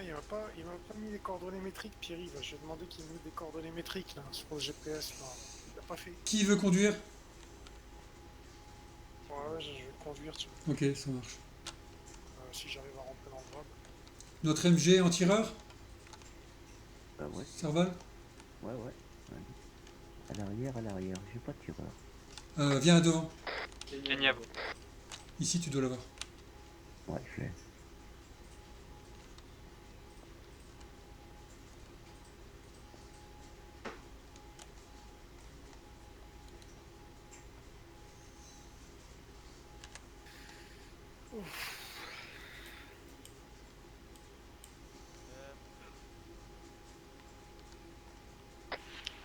Ah, il m'a pas mis les coordonnées métriques, Pierre-Yves. J'ai demandé qu'il me mette des coordonnées métriques là, sur le GPS. Là. Il l'a pas fait. Qui veut conduire? Ouais, je vais conduire, tiens. Ok, ça marche. Si j'arrive à rentrer dans le grab. Notre MG en tireur? Ouais, Serval? ouais. Vas-y. À l'arrière, j'ai pas de tireur. Viens devant. Génial. Ici, tu dois l'avoir. Ouais, je l'ai.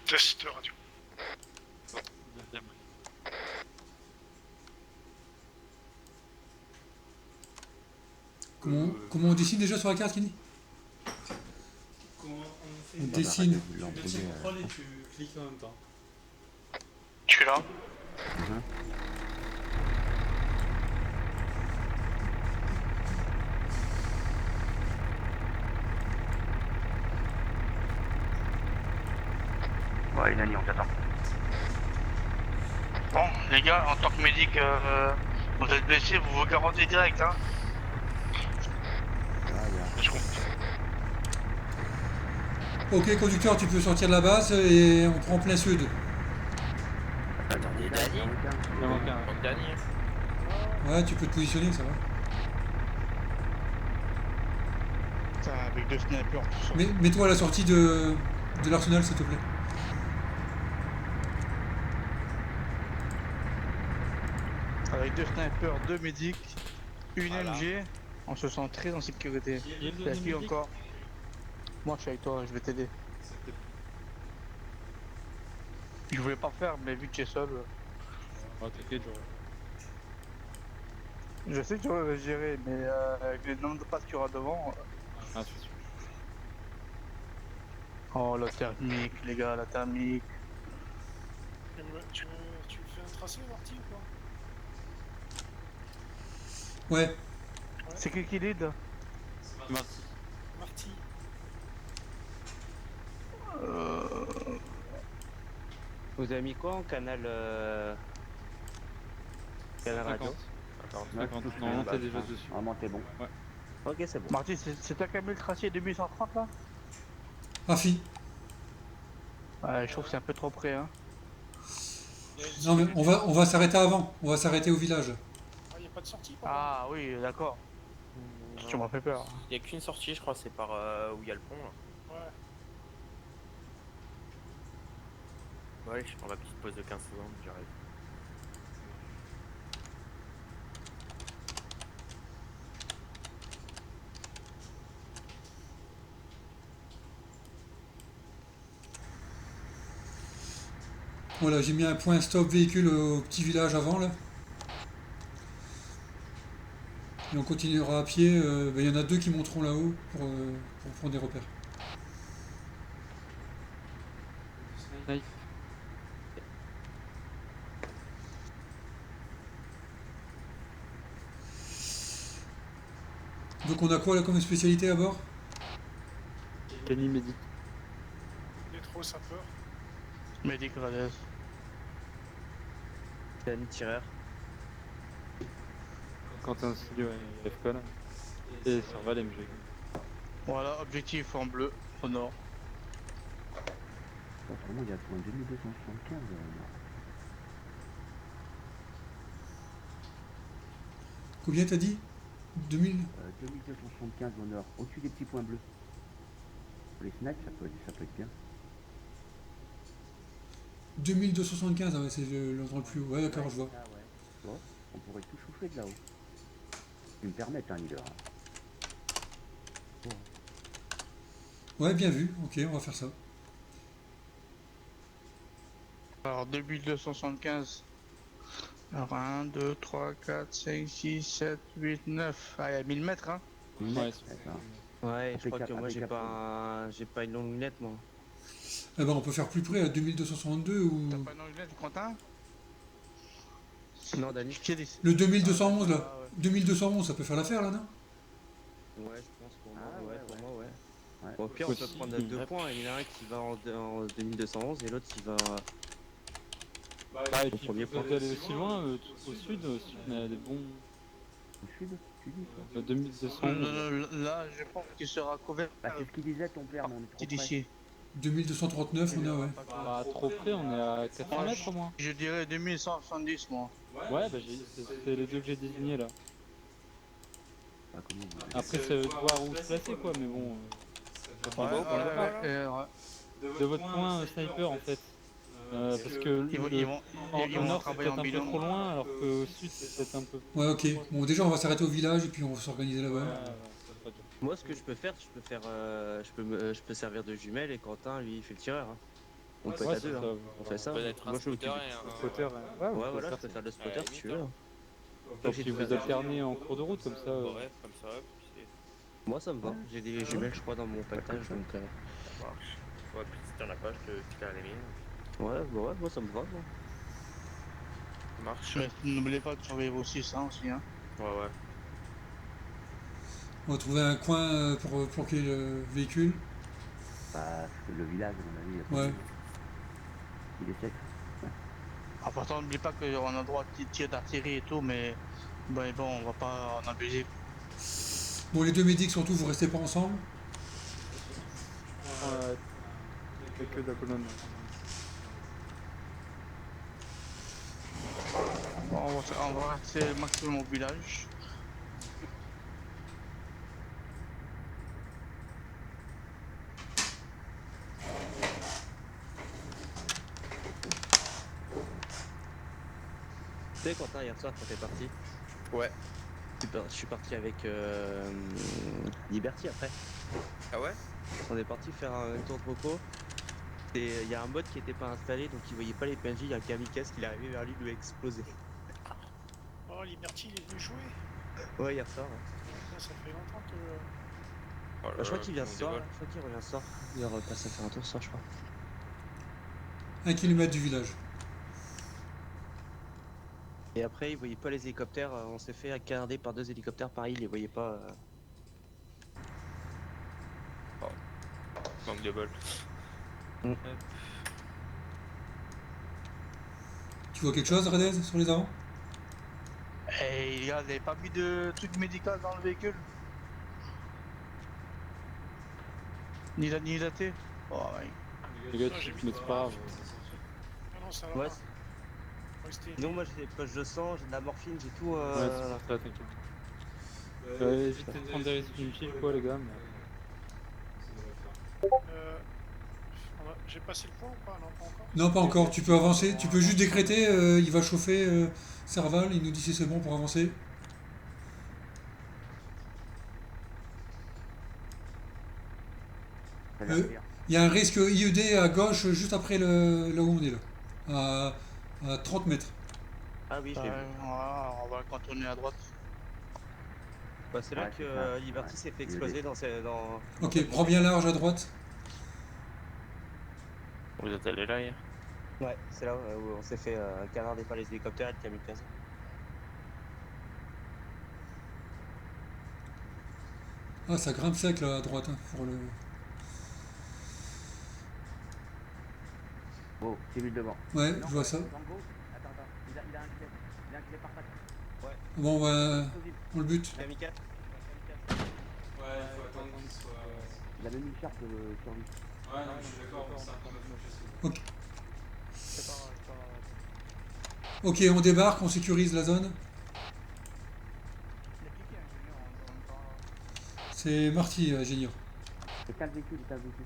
Test radio. Deuxième. Comment on dessine déjà sur la carte, Kenny? Comment on fait On Dans la dessine. radio, Tu l'embrouiller, mets sur contrôle et tu cliques en même temps. Tu es là? Ouais, Nani, on t'attend. Bon, les gars, en tant que médic, vous êtes blessé, vous vous garantez direct, hein? Je comprends. Ok, conducteur, tu peux sortir de la base et on prend plein sud. Attendez, Nani. Il en manque un. Donc dernier. Ouais, tu peux te positionner, ça va. Putain, avec deux snipers, tout ça. Mets-toi à la sortie de l'arsenal, s'il te plaît. Avec deux snipers, deux médics, une Voilà. MG, on se sent très en sécurité. Il y a le Y'a deuxième qui médic. encore? Moi je suis avec toi, je vais t'aider. Je voulais pas faire, mais vu que tu es seul, Oh, t'inquiète, j'aurai. je sais que tu vas gérer, mais avec le nombre de passes qu'il y aura devant. Ah, c'est sûr. Oh la thermique, les gars, la thermique. Tu fais un tracé, Marty, ou pas? Ouais. C'est qui lead? Merci. Marty. Vous avez mis quoi en canal canal radio? 50. Ouais, 50. Non, t'es déjà dessus. Normalement, t'es bon. Ok, c'est bon. Marty, c'est toi qui as mis le tracé 2130 là? Rafi. Ouais, je trouve que c'est un peu trop près, hein. Non, mais on va s'arrêter avant. On va s'arrêter au village. Ah, y a pas de sortie, par Ah oui, d'accord. Tu m'as fait peur. Il n'y a qu'une sortie, je crois, c'est par où il y a le pont là. contre. Ouais. Ouais, je prends ma petite pause de 15 secondes, j'arrive. Voilà, j'ai mis un point stop véhicule au petit village avant, là. Et on continuera à pied. Il y en a deux qui monteront là-haut pour prendre des repères. Knife. Donc on a quoi là comme spécialité à bord? Kenny médic. Métro sapeur. Médic Rades. Danny tireur. Quentin Studio et FCON. Et Serval MG. Voilà, objectif en bleu, au nord. Autrement, il y a point 2275. Combien t'as dit? 2000? 2275 au nord, au-dessus des petits points bleus. Les snipes, ça peut être bien. 2275, ah ouais, c'est l'endroit le plus haut. Ouais, d'accord, je vois. Ah ouais. Tu vois, on pourrait tout souffler de là-haut. Tu me permets, hein, leader. Ouais, bien vu. Ok, on va faire ça. Alors 2275. Alors 1, 2, 3, 4, 5, 6, 7, 8, 9. Ah, il y a 1000 mètres, hein. Ouais, D'accord. Ouais, je crois que Impeccable, moi impeccable. j'ai pas une longue lunette moi. Eh ben, on peut faire plus près à 2262 ou. T'as pas une lunette, Quentin? Non, Danny. Qui a dit? Le 2211 là. Ah, ouais. 2211, ça peut faire l'affaire là, non? Ouais, je pense pour moi. Ah, ouais, ouais, pour ouais. moi, ouais. Ouais. Bon, au pire, on peut Aussi, prendre 2 points. Il y en a un qui va en 2211 et l'autre qui va. Ah, et Au puis premier vous point. aller aussi loin, au sud, on a des bons Au sud, tu dis toi 2211. Là, je pense qu'il sera couvert Bah, c'est ce qu'il disait ton père, mais on est trop près. d'ici. 2239, on a, ouais. Pas trop près, on est à 400 Moi, mètres au moins. je dirais 2170, moi. Ouais, bah c'est les deux que j'ai désignés là. Bah, comment vous voulez. Après, c'est de voir où se placer quoi, mais bon. Ça fait Ouais, beau pour le départ. ouais. De votre point sniper en fait. Parce que Ils vont, le, ils vont, au ils vont nord c'est travailler peut-être en un peu binôme. trop loin, alors qu'au sud c'est peut-être un peu. Ouais, ok. Bon, déjà, on va s'arrêter au village et puis on va s'organiser Ouais, là-bas. ouais, ça sera dur. Moi, ce que je peux faire, je peux servir de jumelle et Quentin, lui, il fait le tireur. Hein. On peut être Ouais, à c'est deux. ça. Hein. On fait ça. Peut-être un Moi, je m'occupe. scooter et un. Spotter, ouais, Ouais, on peut voilà, je faire peux ça. faire le spotter À la si tu limite, veux. hein. Et puis vous alternez en cours de route comme ça. Bref, comme ça, puis Moi, ça me va. J'ai des jumelles, je crois, dans mon pactage. Donc, ça marche. Ouais, puis si t'en as pas, je te file à la mienne. ouais, bah ouais, moi, ça me va. Moi. Ça marche. Mais n'oubliez pas de surveiller vos 600 aussi. Hein. Ouais, ouais. On va trouver un coin pour planquer le véhicule. Bah, c'est le village, à mon avis. Il y a pas Ouais. de- Il est sec. En partant, n'oubliez pas qu'on a le droit de tir d'artillerie et tout, mais bon, on va pas en abuser. Bon, les deux médics surtout, vous restez pas ensemble. Ouais, que de la colonne. Bon, on va rester le maximum au village. Tu sais, Quentin, hier soir, quand t'es parti, Ouais. je suis parti avec Liberty après. Ah ouais? On est parti faire un tour de repos. Et il y a un mode qui était pas installé, donc il voyait pas les PNJ. Il y a un kamikaze qui est arrivé vers lui, il lui a explosé. Oh, Liberty, il est venu jouer. Ouais, hier soir. Ouais. Ah, ça fait longtemps que. Oh là Bah, je crois là, qu'il vient on ce soir. dévole. Je crois qu'il revient ce soir. Il va repasser faire un tour ce soir, je crois. 1 kilomètre du village. Et après, il voyait pas les hélicoptères. On s'est fait canarder par 2 hélicoptères. Pareil, il les voyait pas. Manque de bol. Tu vois quelque chose, Redez, sur les avants? Et les gars, vous avez pas mis de truc médical dans le véhicule? Ni la thé? Oh, ouais. Les gars, mais c'est pas grave. Non, non, ça va Ouais. pas. Restez. Sinon, moi, j'ai des poches de sang, j'ai de la morphine, j'ai tout. Ouais, c'est ça, t'inquiète. Évitez de prendre des risques inutiles, quoi, les gars. J'ai passé le point ou pas? Non, pas encore. Non, pas encore. Tu peux avancer. Tu peux juste décréter. Il va chauffer Serval. Il nous dit si c'est bon pour avancer. Ça va Euh, faire. Il y a un risque IED à gauche, juste après là où on est là. À 30 mètres. Ah oui, je l'ai vu. On va contourner à droite. Bah, c'est là Ouais, que c'est ça. Liberty Ouais. s'est fait exploser dans. Ok, prends bien large à droite. Vous êtes allé là hier? Ouais, c'est là où on s'est fait canarder par les hélicoptères et le kamikaze. Ah, ça grimpe sec là à droite. Hein, pour le... Bon, civil devant. Ouais, Non, je vois ça. Tango. Attends, attends. Il a un gilet. Il a un gilet par patte. Bon, bah, Explosif. on le bute. Kamikaze. Il avait mis une charte sur lui. C'est pas grave, c'est pas grave. Ok, on débarque, on sécurise la zone. Il a cliqué, ingénieur, on va. C'est Marty, ingénieur. Éteins le véhicule, éteins le véhicule.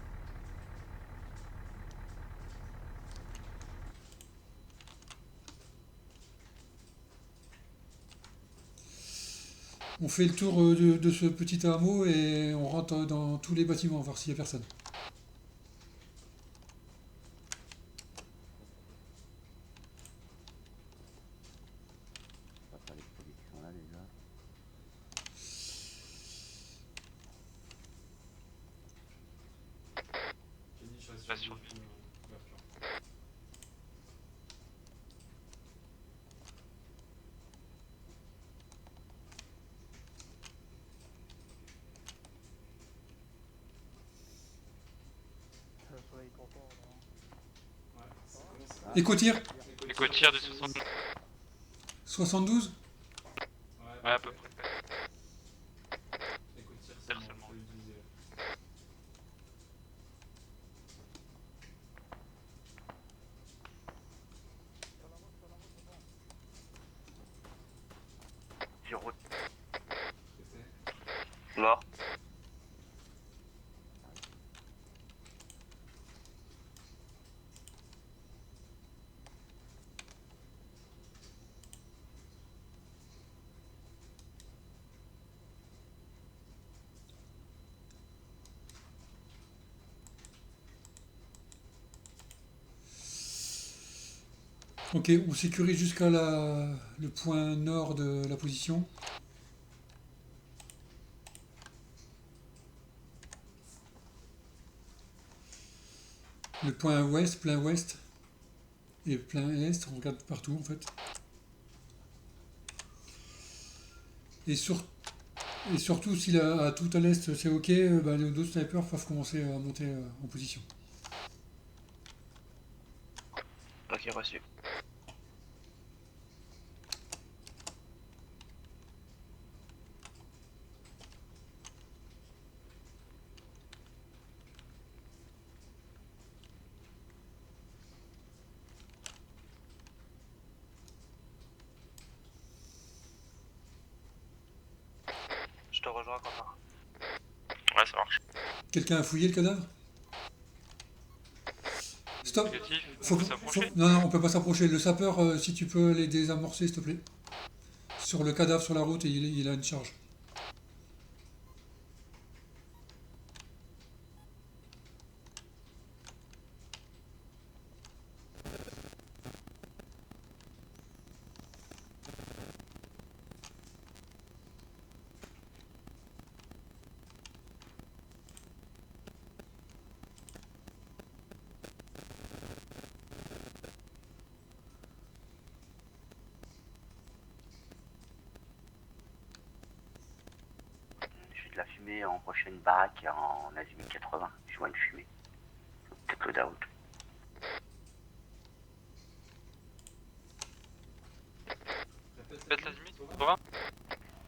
On fait le tour de ce petit hameau et on rentre dans tous les bâtiments, voir s'il n'y a personne. On va faire les produits qui sont là déjà. Vas-y. Éco-tir Éco-tir de 60. 72. Ouais, à peu près. Tire seulement. Zéro. Mort. Ok, on sécurise jusqu'à le point nord de la position. Le point ouest, plein ouest et plein est, on regarde partout en fait. Et, et surtout, si à tout à l'est c'est ok, bah, les deux snipers peuvent commencer à monter en position. Ok, reçu. Je te rejoins, Quentin. Ouais, ça marche. Quelqu'un a fouillé le cadavre? Stop. Négatif, on Faut, peut s'approcher. non, non, on peut pas s'approcher. Le sapeur, si tu peux les désamorcer, s'il te plaît. Sur le cadavre, sur la route, et il a une charge. Je fais de la fumée en prochaine baraque en azimut 80. Je vois une fumée. Peut-être le down. Faites la limite, 80.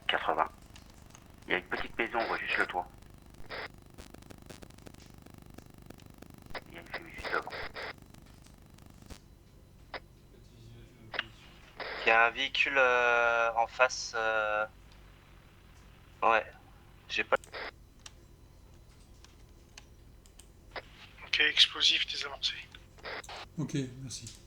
80. Il y a une petite maison, on voit juste le toit. Il y a une fumée juste devant. Il y a un véhicule en face. Ouais. J'ai pas. Ok, explosif désamorcé. Ok, merci.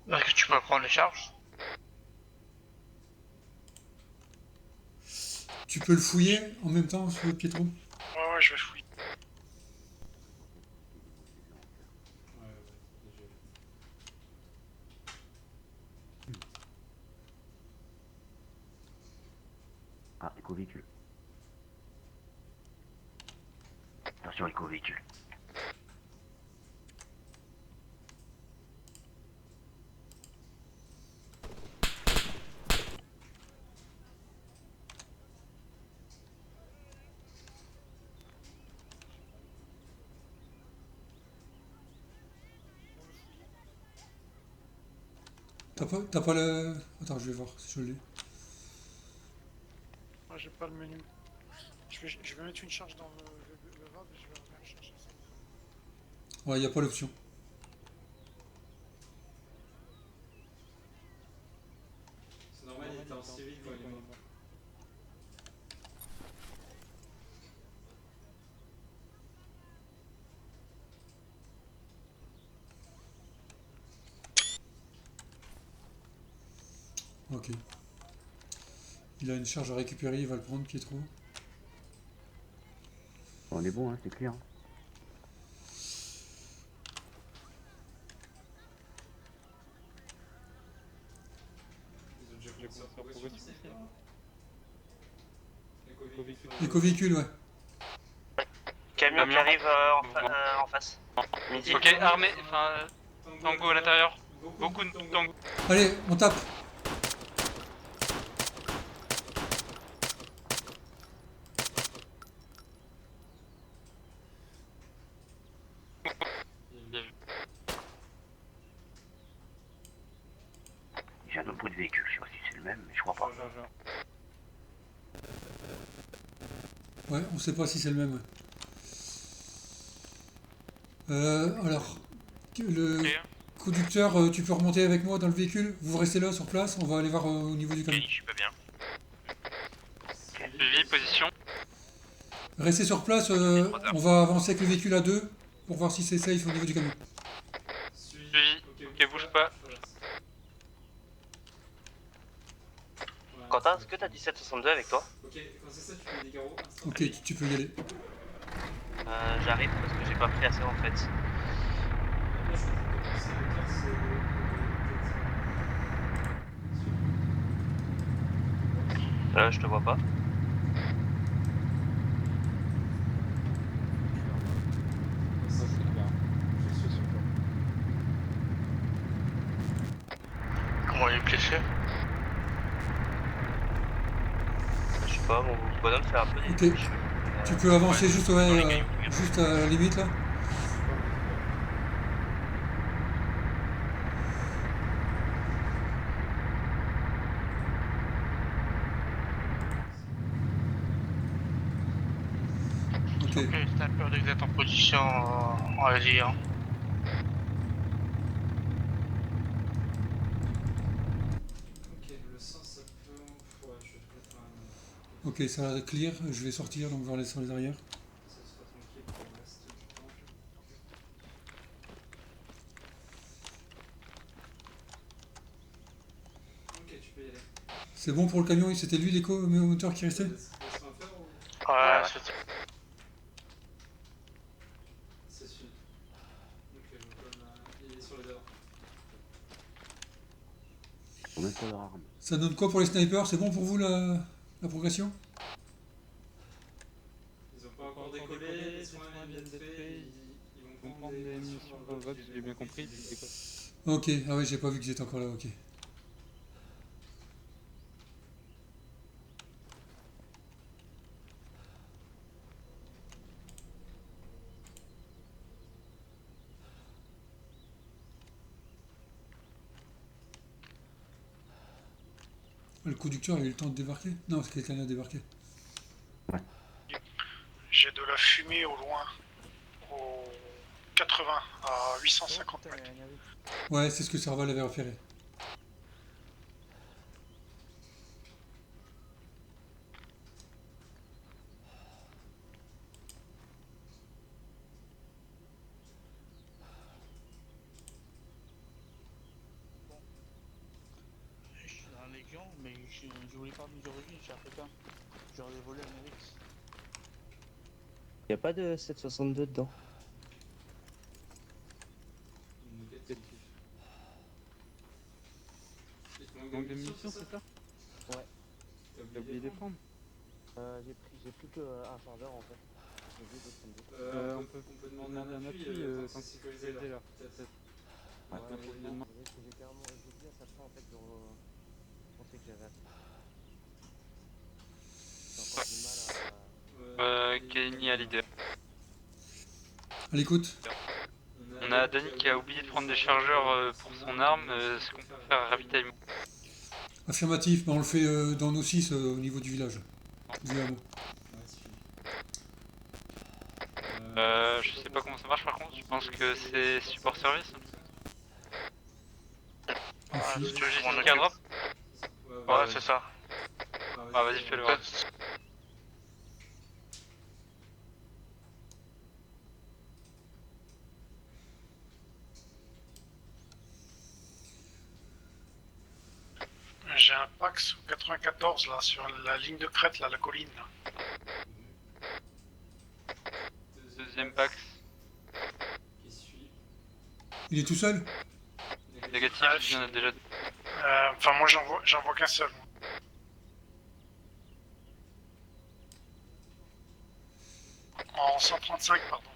Est-ce que tu peux prendre les charges? Tu peux le fouiller en même temps, ce Pietro? Ouais, ouais, je vais fouiller. Ah, éco-véhicule. Attention, éco-véhicule. T'as pas le... Attends, je vais voir si je l'ai. Moi, j'ai pas le menu. Je vais mettre une charge dans le VAB et je vais revenir chercher ça. Ouais, y a pas l'option. C'est normal, il était en civil quand il est mort. Ok. Il a une charge à récupérer, il va le prendre, Pietro. On est bon, hein, c'est clair. Je commence à progresser. Éco-véhicule, ouais. Camion qui arrive en face. Midi. Ok, armé, enfin, tango à l'intérieur. Beaucoup de tango. Allez, on tape. un autre bruit de véhicule, je sais pas si c'est le même, mais je crois pas. Ouais, on sait pas si c'est le même. Alors, le Ok. conducteur, tu peux remonter avec moi dans le véhicule. Vous restez là sur place, on va aller voir au niveau du camion. Je suis pas bien. Suivi, position. Restez sur place, on va avancer avec le véhicule à deux pour voir si c'est safe au niveau du camion. Suivi. Ok, bouge pas. Quentin, est-ce que t'as 1762 avec toi? Ok, tu peux y aller. J'arrive parce que j'ai pas pris assez en fait. Je te vois pas. Comment il est blessé? Je sais pas, mon bonhomme fait un peu des Ok. cheveux. Tu peux avancer juste, ouais, Dans les cailloux. juste à la limite là. Ok. Ok, sniper dès que vous êtes en position, allez-y. Hein. Ok, ça a clear, je vais sortir, donc on va aller sur les arrières. C'est bon pour le camion, c'était lui l'éco-moteur qui restait? Ouais, c'est Ils ont même pas leur arme. Ça donne quoi pour les snipers? C'est bon pour vous la progression? Ils ont pas encore décollé, les soins viennent d'être faits, ils vont prendre des munitions dans le vote, j'ai bien compris, ils décollent. Ok, ah ouais, j'ai pas vu qu'ils étaient encore là, ok. Le conducteur a eu le temps de débarquer? Non, c'est quelqu'un a débarqué. J'ai de la fumée au loin, au 80 à 850 mètres. Ouais, c'est ce que Serval avait repéré. Je suis dans la Légion, mais je voulais pas d'origine, je suis africain. J'aurais volé Amérique. Y a pas de 762 dedans. Donc des munitions, c'est ça? Ouais. T'as oublié de les prendre? J'ai plus que un quart d'heure en fait. J'ai oublié de prendre. On peut demander un appui quand c'est sécurisé là. Peut-être. Ouais, Approvisionnement. j'ai carrément oublié à chaque fois en fait de penser que j'avais assez. J'ai encore du mal à. Kenny à leader. À l'écoute. On a Danny qui a oublié de prendre des chargeurs pour son arme. Est-ce qu'on peut faire un ravitaillement? Affirmatif, bah on le fait dans nos 6 au niveau du village. Du hameau. Je sais pas comment ça marche par contre, je pense que c'est support service. Merci. Tu veux juste une carte drop? Ouais, c'est ça. Ah, vas-y, fais-le. J'ai un Pax au 94 là, sur la ligne de crête, là, la colline. Là. Deuxième Pax. Il est tout seul? Négatif, il y en a déjà. Enfin, moi j'en vois qu'un seul. En 135, pardon.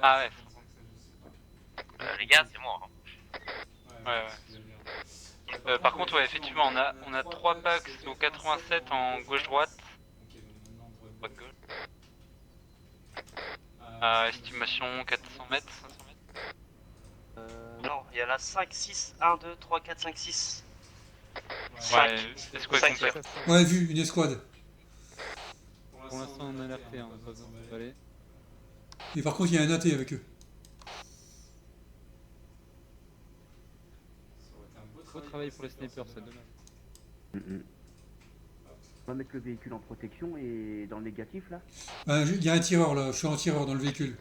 Ah ouais. Les gars, c'est moi. Ouais, ouais. Par contre, ouais, effectivement, on a 3 Pax au 87 en gauche-droite. Droite-gauche. Estimation 400 mètres, 500 mètres. Non, il y en a 5, 6, 1, 2, 3, 4, 5, 6. Ouais, escouade complète. Ouais, vu, une escouade. Pour l'instant, on est alerté, hein, on a pas besoin de aller. Et par contre, il y a un AT avec eux. Beau travail pour les snipers, c'est dommage. On va mettre le véhicule en protection et dans le négatif là. Il y a un tireur là, je suis en tireur dans le véhicule.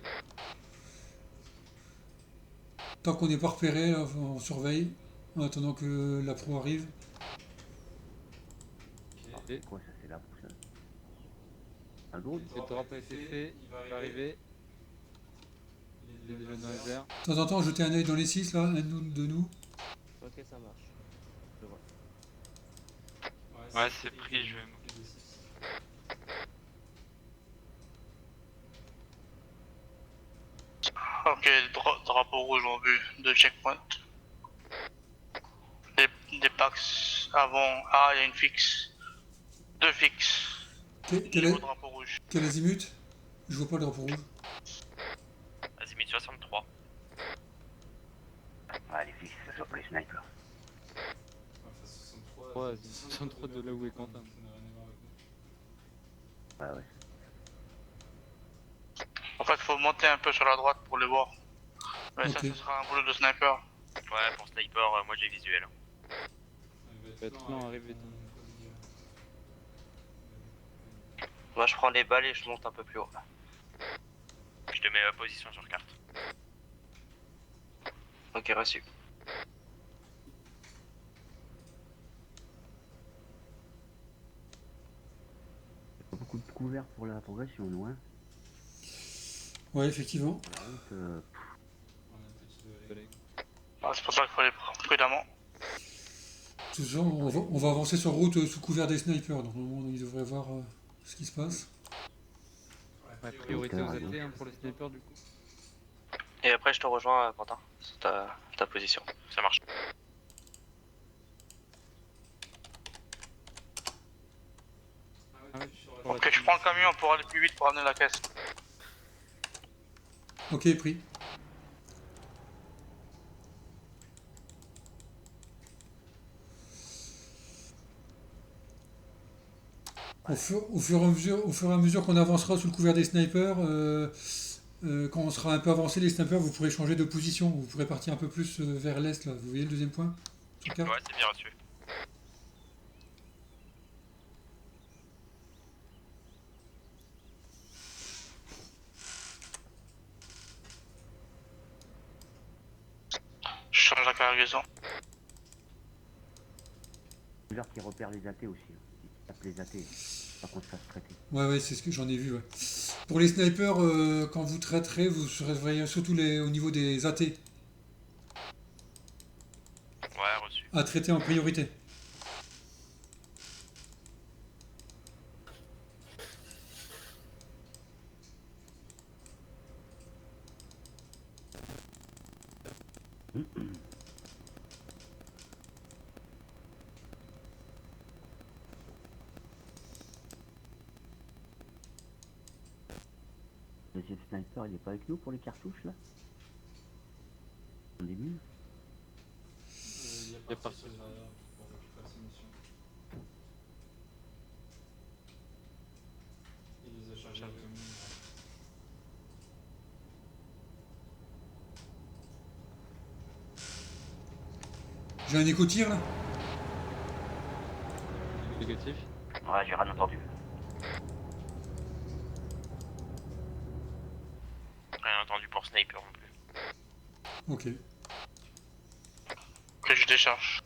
Tant qu'on n'est pas repéré, là, on surveille. En attendant que la pro arrive. Et Quoi ça c'est là pour ça? Un drone? le drop a été fait, il va arriver. Il est déjà dans les airs. De temps en temps, jetez un œil dans les 6 là, un de nous. Ok, ça marche. Je vois. Ouais, c'est pris, je vais m'occuper des 6. Ok, drapeau rouge en vue de checkpoint. Des packs avant. Ah, il y a une fixe. Deux fixes. Quel Drapeau rouge. azimut? Je vois pas le drapeau rouge. Azimut 63. Ouais, les fixes, ça soit pour les snipers. Ouais, 63 de là où est Quentin. Ouais, ouais. En fait, faut monter un peu sur la droite pour les voir. Mais ça, Ok. ce sera un boulot de sniper. Ouais, pour sniper, moi j'ai visuel. Il va être lent à arriver. Moi je prends les balles et je monte un peu plus haut. Je te mets position sur carte. Ok, reçu. Pas beaucoup de couverts pour la progression, nous, hein. Ouais, effectivement. La route, Ah, c'est pour ça qu'il faut aller prudemment. De toute façon, on va avancer sur route sous couvert des snipers. Donc normalement, ils devraient voir ce qui se passe. Ouais, priorité aux AT hein, pour les snipers du coup. Et après je te rejoins Quentin, sur ta position. Ça marche. Ah ouais, Ok, je prends le camion pour aller plus vite pour amener la caisse. Ok, pris. Au fur et à mesure qu'on avancera sous le couvert des snipers, quand on sera un peu avancé, les snipers, vous pourrez changer de position. Vous pourrez partir un peu plus vers l'est. Là. Vous voyez le deuxième point sur carte? Ouais, c'est bien reçu. Je change la cargaison. plusieurs qui repèrent les athées aussi. Hein. Ils tapent les athées. Pas qu'on se fasse traiter. Ouais, c'est ce que j'en ai vu. Ouais. Pour les snipers, quand vous traiterez, vous surveillez surtout au niveau des AT Ouais, reçu. à traiter en priorité. Le sniper, il est pas avec nous pour les cartouches là? On est mieux. Il y a personne derrière pour récupérer ses missions. Il les a chargés comme J'ai un éco-tir là. négatif. Ouais, j'ai rien entendu. Rien entendu pour sniper non plus. Ok. Que je décharge.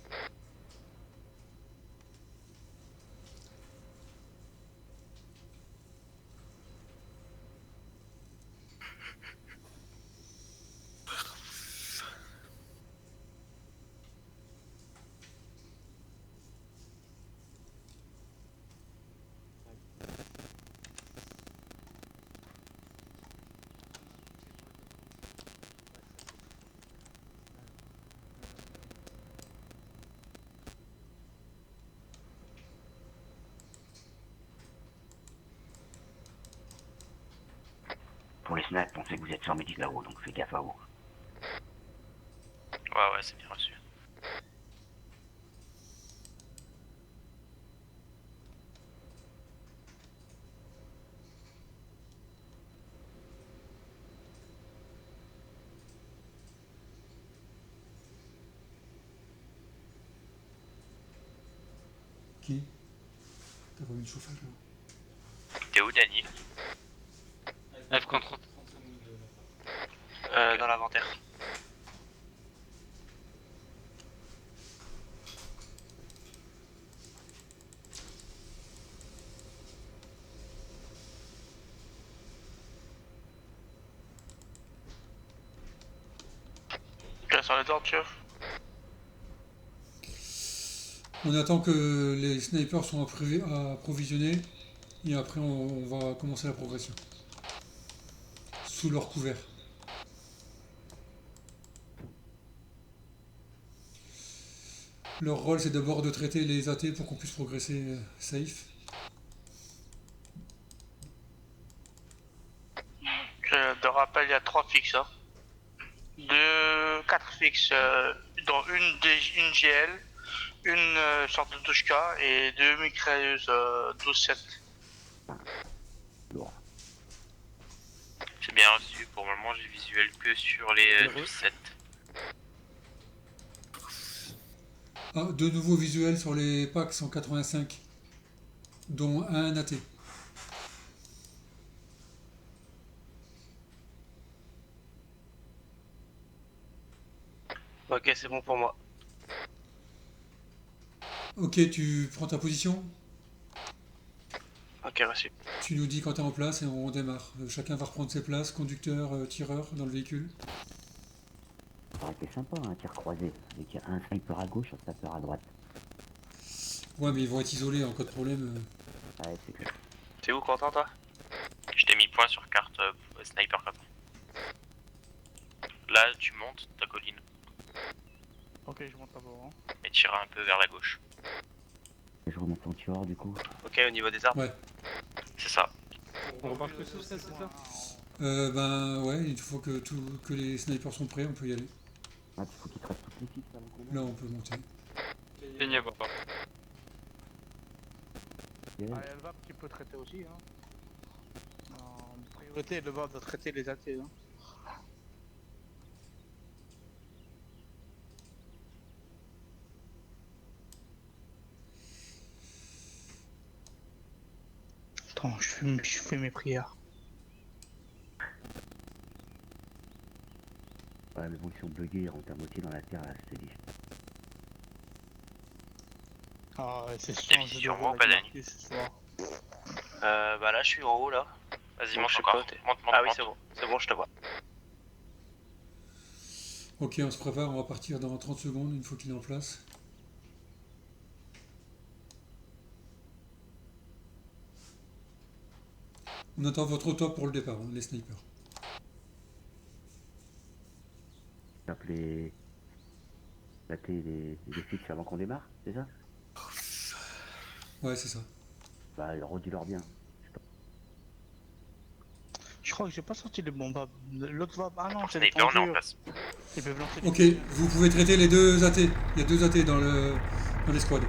Pour les snipes, on sait que vous êtes 100 mètres là-haut, donc fais gaffe à vous. Ouais, c'est bien reçu. Qui? T'as pas mis le chauffage là? T'es où, Dany? F contre. Dans l'inventaire. Quels sont les ordres, chef? On attend que les snipers soient approvisionnés et après on va commencer la progression. Sous leur couvert. Leur rôle c'est d'abord de traiter les AT pour qu'on puisse progresser safe. De rappel, il y a 3 fixes. Hein. 4 fixes, dont une GL, une sorte de Toshka et 2 mitrailleuses 12-7. C'est bien reçu, pour le moment j'ai visuel que sur les 12-7. Ah, deux nouveaux visuels sur les packs 185, dont un AT. Ok, c'est bon pour moi. Ok, tu prends ta position, Ok, reçu. tu nous dis quand tu es en place et on démarre. Chacun va reprendre ses places, conducteur, tireur dans le véhicule. Ça aurait été sympa, un tir croisé, avec un sniper à gauche, un sniper à droite. Ouais, mais ils vont être isolés en cas de problème. Ouais, c'est clair. T'es où, Quentin, toi? Je t'ai mis point sur carte sniper Quentin. Là, tu montes ta colline Ok, je monte d'abord. Hein. et tire un peu vers la gauche. Je remonte en tireur du coup. Ok, au niveau des armes? Ouais. C'est ça. On repart que sur ça, c'est ça? Ben ouais, une fois que les snipers sont prêts, on peut y aller. Ah, il faut qu'il te reste toutes les fixes avant qu'on monte. Là, on peut monter. Gagné, bon. Ah, il y a le VAP qui peut traiter aussi. Hein. En priorité, le VAP doit traiter les AT. Hein. Attends, je fais mes prières. Ouais, mais bon, ils sont buggés, ils rentrent à moitié dans la terre là, je te dis. Ah, ouais, c'est T'as sûr. visé sur moi ou pas, Dany? Ce soir. Bah là, je suis en haut là. Vas-y, monte encore. Monte, ah oui, c'est bon, je te vois. Ok, on se prépare, on va partir dans 30 secondes une fois qu'il est en place. On attend votre top pour le départ, hein, les snipers. Tape les fixes avant qu'on démarre, c'est ça? Ouais, c'est ça. Bah, redis-leur bien. Je crois que j'ai pas sorti les bons VAP. L'autre VAP, ah non, c'est les Sniper, on est en tendures. place. Ils peuvent lancer Ok, vous pouvez traiter les deux AT. Il y a deux AT dans l'escouade.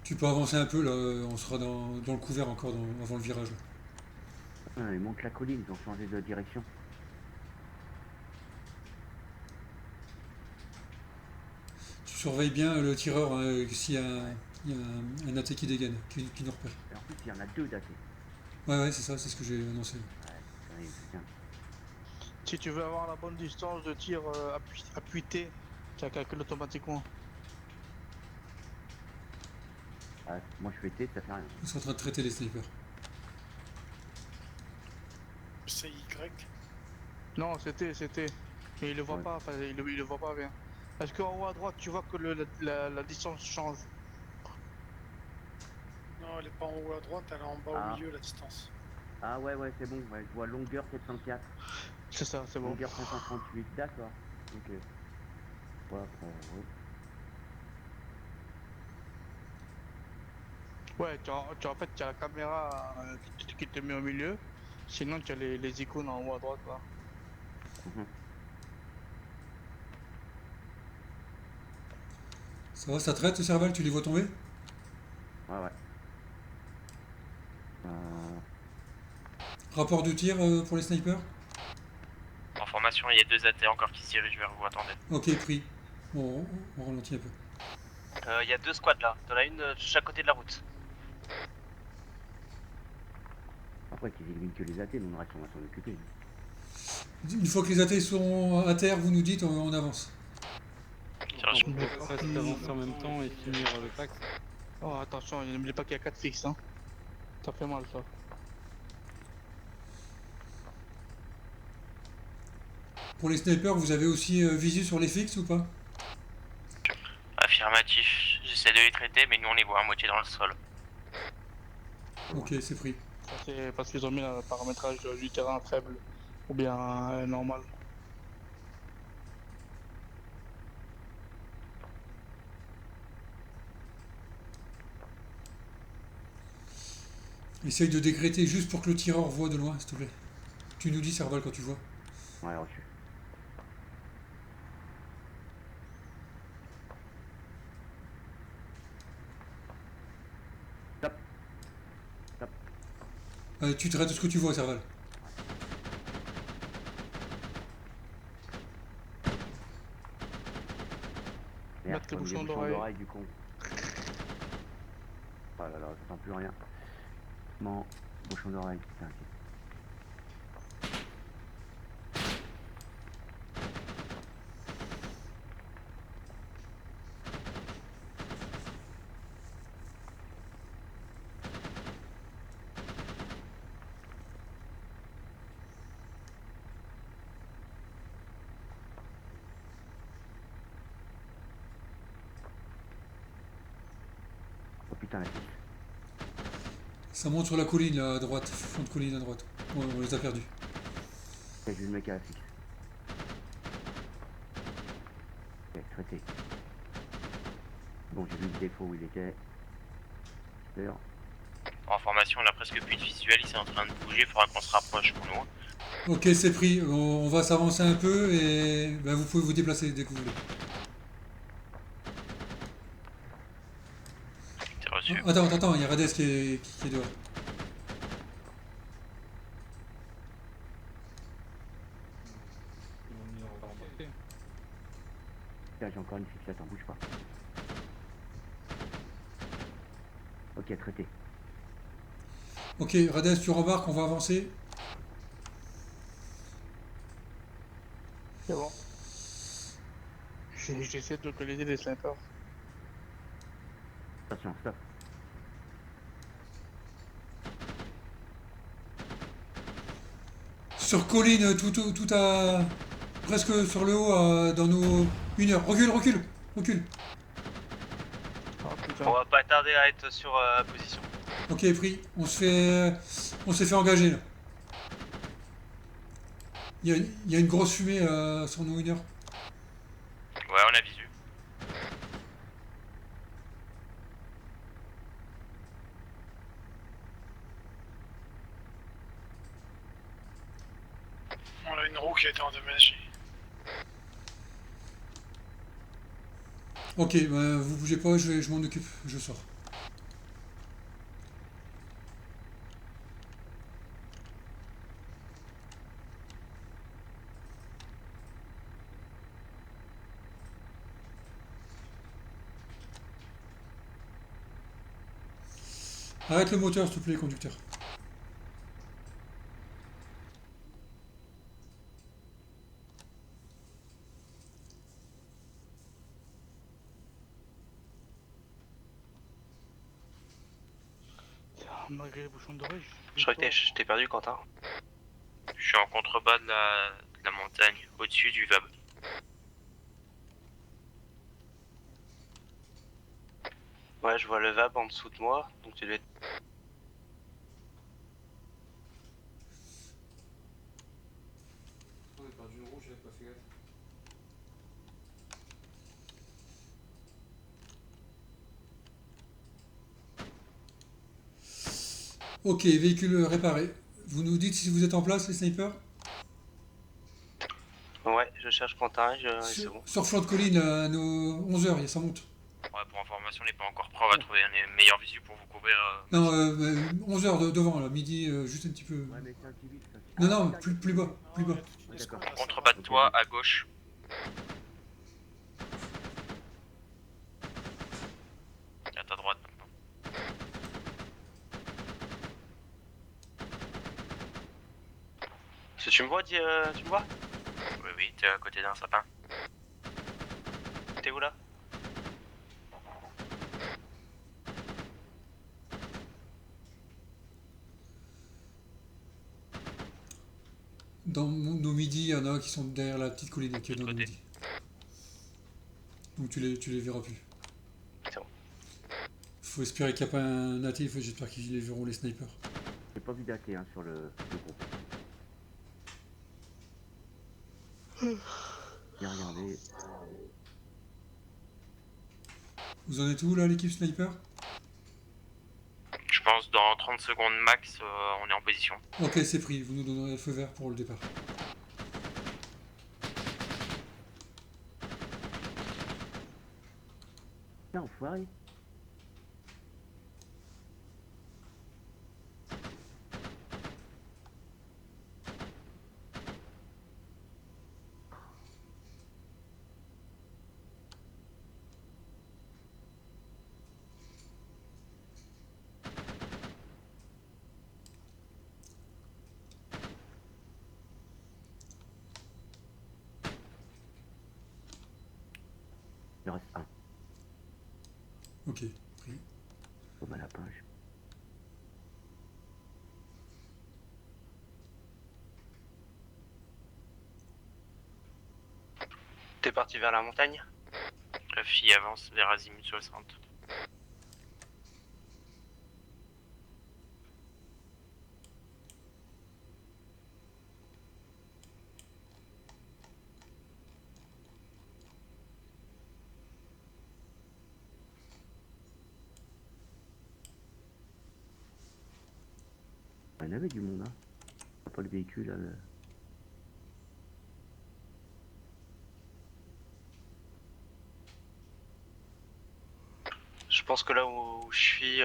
Tu peux avancer un peu là, on sera dans le couvert encore avant le virage. Là. Ah, ils montent la colline, ils ont changé de direction. Tu surveilles bien le tireur hein, s'il y a un AT qui dégaine, qui nous repère. Et en plus, il y en a deux d'athées. Ouais, c'est ça, c'est ce que j'ai annoncé. Ouais, putain. Si tu veux avoir la bonne distance de tir appui T, tu as calculé automatiquement. Ah, moi je fais T, ça fait rien. Ils sont en train de traiter les snipers. C'est Y. Non, c'était. Mais il le voit Ouais. pas, enfin, il le voit pas bien. Est-ce qu'en haut à droite, tu vois que la distance change? Non, elle est pas en haut à droite, elle est en bas Ah. au milieu la distance. Ah ouais, c'est bon, ouais, je vois longueur 704, C'est ça, c'est bon. longueur 538, d'accord. Ok. Ouais, après, ouais. Ouais, en fait, tu as la caméra qui te met au milieu. Sinon, tu as les icônes en haut à droite là. Mhm. Ça va, ça traite, Serval, tu les vois tomber? Ouais, ouais. Rapport de tir pour les snipers? En formation, il y a 2 AT encore qui se dirigent vers vous, attendez. Ok, pris. Bon, on ralentit un peu. Il y a 2 squads là, t'en as une de chaque côté de la route. Après, qu'ils éliminent que les athées, nous, on reste, on va s'en occuper. Une fois que les athées sont à terre, vous nous dites, on avance. On peut presque avancer en même temps et finir le pack. Oh, attention, n'oubliez pas qu'il y a 4 fixes, hein. Ça fait mal, ça. Pour les snipers, vous avez aussi visu sur les fixes ou pas? Affirmatif, j'essaie de les traiter, mais nous on les voit à moitié dans le sol. Ok, c'est pris. Ça, c'est parce qu'ils ont mis le paramétrage du terrain faible ou bien normal. Essaye de décréter juste pour que le tireur voit de loin, s'il te plaît. Tu nous dis, Serval, quand tu vois. Ouais, reçu. Top. Top. Tu traites ce que tu vois, Serval. Merde, Mettre les comme des bouchons bouchons d'oreille. d'oreille, du con. Oh là là, j'entends plus rien. Non, bouchon d'oreille, putain. Oh putain, la fiche. Ça monte sur la colline, là, à droite. Fond de colline à droite. Ouais, on les a perdus. J'ai vu le mec à la fixe. Ok, traité. Bon, j'ai vu le défaut où il était. D'ailleurs. En formation, on a presque plus de visuel, il est en train de bouger, il faudra qu'on se rapproche pour nous. Ok, c'est pris. On va s'avancer un peu et ben, vous pouvez vous déplacer dès que vous voulez. C'est reçu. Attends, il y a Rades qui est dehors. Là, j'ai encore une fixe, attends, bouge pas. Ok, traité. Ok, Rades, tu rembarques, on va avancer. C'est bon. J'essaie de localiser les snipers. Attention, stop. Sur colline, tout à... presque sur le haut, dans nos... 1 heure. Recule. Oh putain. On va pas tarder à être sur position. Ok, pris. On s'est fait engager, là. Il y a une grosse fumée sur nos 1 heure. Ouais, on a visu. On a une roue qui a été endommagée. Ok, bah, vous bougez pas, je m'en occupe, je sors. Arrête le moteur, s'il te plaît, conducteur. Malgré les bouchons d'oreille. Je crois que je t'ai perdu, Quentin. Je suis en contrebas de la montagne, au-dessus du VAB. Ouais, je vois le VAB en dessous de moi, donc tu dois être... Ok, véhicule réparé. Vous nous dites si vous êtes en place, les snipers? Ouais, je cherche Quentin, c'est bon. Sur flanc de colline, à nos 11 heures, ça monte. Ouais, pour information, on n'est pas encore prêt, on va trouver une meilleure visu pour vous couvrir. Non, 11h devant, là, midi, juste un petit peu. Ouais, mais c'est un civil, ça. Non, non, plus bas, plus bas. D'accord. Contrebas de toi, à gauche. À ta droite maintenant. Si tu me vois, tu me vois? Oui, oui, t'es à côté d'un sapin. T'es où là? Dans nos midis, il y en a qui sont derrière la petite colline qui est dans nos Côté. midis. Donc tu les verras plus. C'est bon. Faut espérer qu'il n'y a pas un natif, j'espère qu'ils les verront les snipers. J'ai pas vu d'athée hein, sur le groupe. J'ai regardé. Vous en êtes où là, l'équipe sniper? Je pense dans 30 secondes max, on est en position. Ok, c'est pris, vous nous donnerez le feu vert pour le départ. Tiens, enfoiré. Il reste un. Ok, pris. Au bas la page. T'es parti vers la montagne? La fille avance vers Azimut 60. Il y en avait du monde, hein. Pas le véhicule, là. Je pense que là où je suis,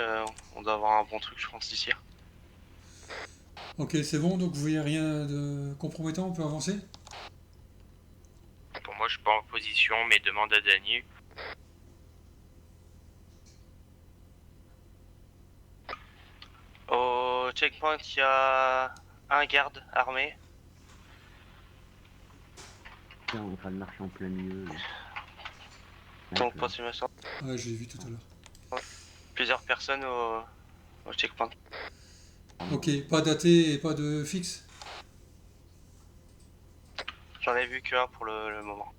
on doit avoir un bon truc, je pense, d'ici. Ok, c'est bon, donc vous voyez rien de compromettant, on peut avancer? Pour moi, je suis pas en position, mais demande à Dany. Au checkpoint, il y a un garde armé. Tiens, on va le marcher en plein milieu. Donc, proximation. Ouais, je l'ai vu tout à l'heure. Plusieurs personnes au checkpoint. Ok, pas daté et pas de fixe? J'en ai vu qu'un pour le moment.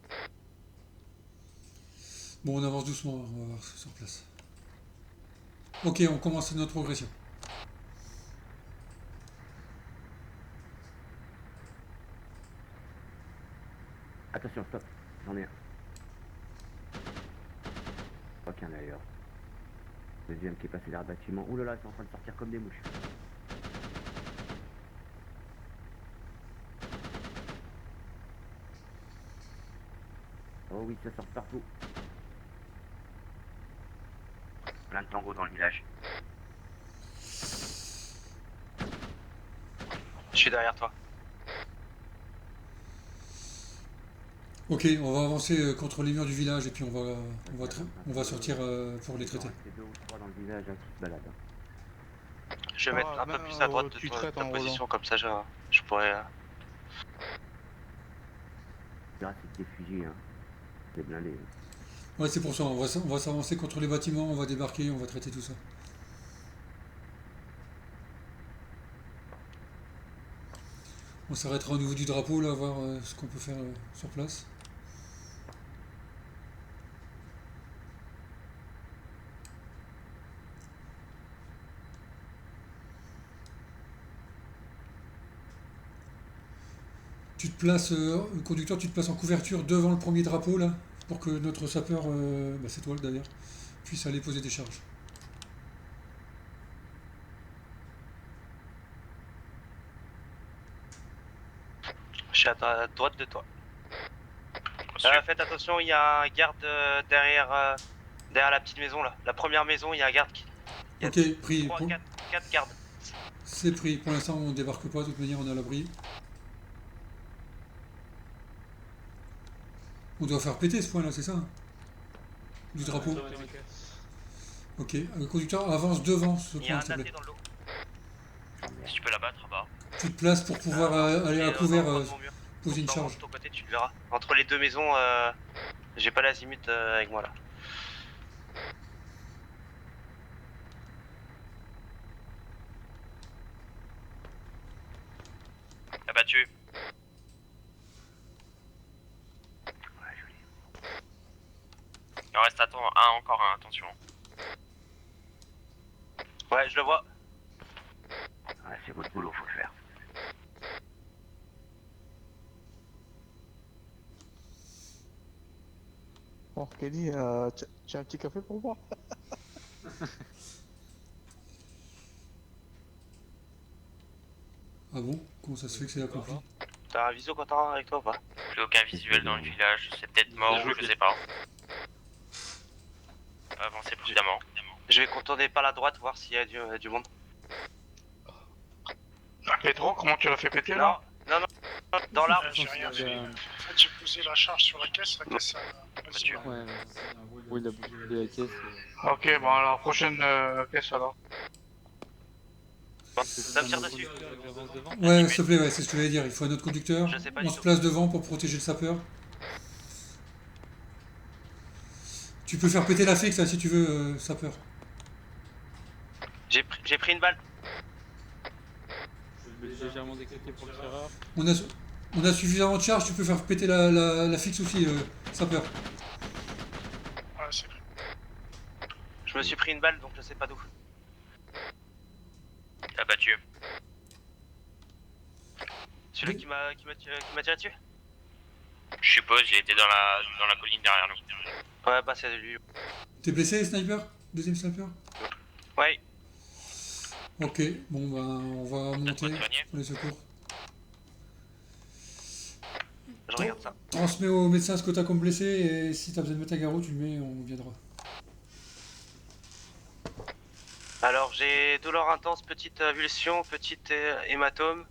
Bon, on avance doucement, on va voir sur place. Ok, on commence notre progression. Attention, stop. J'en ai un. Pas qu'un d'ailleurs. Deuxième qui est passé derrière le bâtiment. Ouh là là, c'est en train de sortir comme des mouches. Oh oui, ça sort partout. Plein de tangos dans le village. Je suis derrière toi. Ok, on va avancer contre les murs du village et puis on va sortir pour les traiter. Il y a 2 ou 3 dans le village hein, qui se baladent. Hein. Je vais mettre un peu plus à droite de tu ta traites en position, comme ça je pourrais... Là, c'est des fusils, hein. C'est blindé. Ouais, c'est pour ça, on va s'avancer contre les bâtiments, on va débarquer, on va traiter tout ça. On s'arrêtera au niveau du drapeau, là, voir ce qu'on peut faire sur place. Tu te places, le conducteur, tu te places en couverture devant le premier drapeau, là, pour que notre sapeur, bah c'est toi d'ailleurs, puisse aller poser des charges. Je suis à droite de toi. Faites attention, il y a un garde derrière Derrière la petite maison là. La première maison, il y a un garde qui. Il y a Ok, pris. 3, 4 gardes. C'est pris. Pour l'instant, on débarque pas. De toute manière, on est à l'abri. On doit faire péter ce point-là, c'est ça? Du drapeau. Ok. Le conducteur avance devant ce Il y a point, un s'il te AT plaît. dans le lot. Si tu peux l'abattre, bah. Tu te places pour pouvoir aller à couvert, poser une De charge. ton côté, tu le verras. Entre les deux maisons, j'ai pas l'azimut avec moi là. Abattu. Ouais, joli. Il en reste encore un, attention. Ouais, je le vois. Ouais, c'est votre boulot, faut le faire. Bon, Kelly, tu as un petit café pour moi? Ah bon? Comment ça se fait que c'est accompli? T'as un viso Quentin avec toi ou pas? J'ai aucun visuel dans le village, c'est peut-être mort ou je sais pas. Avancez prudemment. Je vais contourner par la droite voir s'il y a du monde. Pedro, comment tu l'as fait péter là? Non, dans l'arbre. J'ai rien fait. En fait, j'ai posé la charge sur la caisse a... Vas-y, Ouais, oui, il a bougé la caisse. Ok, bon alors, prochaine caisse alors. Ça me tire dessus. Ouais, s'il te plaît, ouais, c'est ce que je voulais dire. Il faut un autre conducteur. Je sais pas On du se tout. place devant pour protéger le sapeur. Tu peux faire péter la fixe là, si tu veux, sapeur. J'ai pris une balle. Je vais légèrement décrypter pour le tireur. On a suffisamment de charge, tu peux faire péter la fixe aussi, sapeur. Ouais, c'est vrai. Je me suis pris une balle donc je sais pas d'où. Abattu. Celui qui m'a tiré dessus? Je suppose, il était dans la colline derrière nous. Ouais, bah c'est lui. T'es blessé, sniper? Deuxième sniper? Ouais. Ok, bon ben on va monter soigner. pour les secours. Je regarde ça. Transmets au médecin ce que t'as comme blessé et si t'as besoin de mettre un garrot, tu le mets, on viendra. Alors j'ai douleur intense, petite avulsion, petite hématome.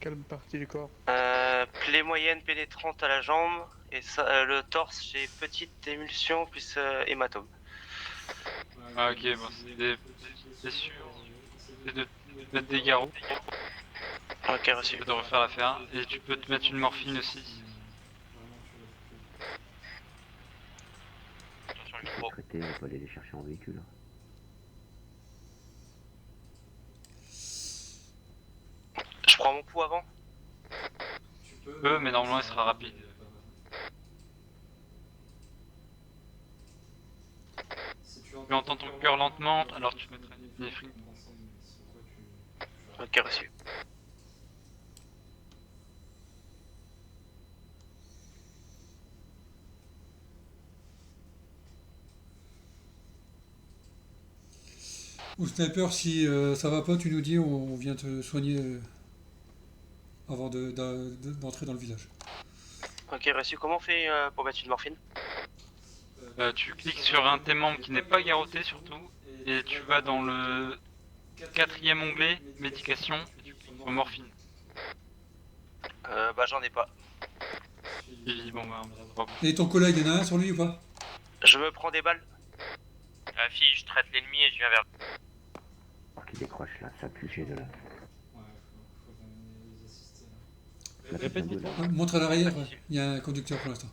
Quelle partie du corps? Plaie moyenne pénétrante à la jambe et ça, le torse j'ai petite émulsion plus hématome. Ah, ok, bon, c'est des blessures. C'est de mettre des garrots. Ok, reçu. Tu peux te refaire l'affaire. Et tu peux te mettre une morphine aussi. Attention le Il faut micro. traiter, on peut aller les chercher en véhicule. Je prends mon pouls avant. Mais normalement il sera rapide. Tu entends ton cœur lentement, alors tu mettrais des frites. Ok, reçu. Au sniper, si ça va pas, tu nous dis, on vient te soigner avant d'entrer dans le village. Ok, reçu. Comment on fait pour mettre une morphine? Tu cliques sur un de tes membres qui n'est pas garrotté surtout, et tu vas dans le 4e onglet, médication, et tu cliques sur morphine. Bah j'en ai pas. Et bon bah, on va Et ton collègue, il y en a un sur lui ou pas? Je me prends des balles. Fille, je traite l'ennemi et je viens vers. Alors qu'il décroche là, ça pue chez de là. Répète vite. Montre à l'arrière, ouais. Il y a un conducteur pour l'instant.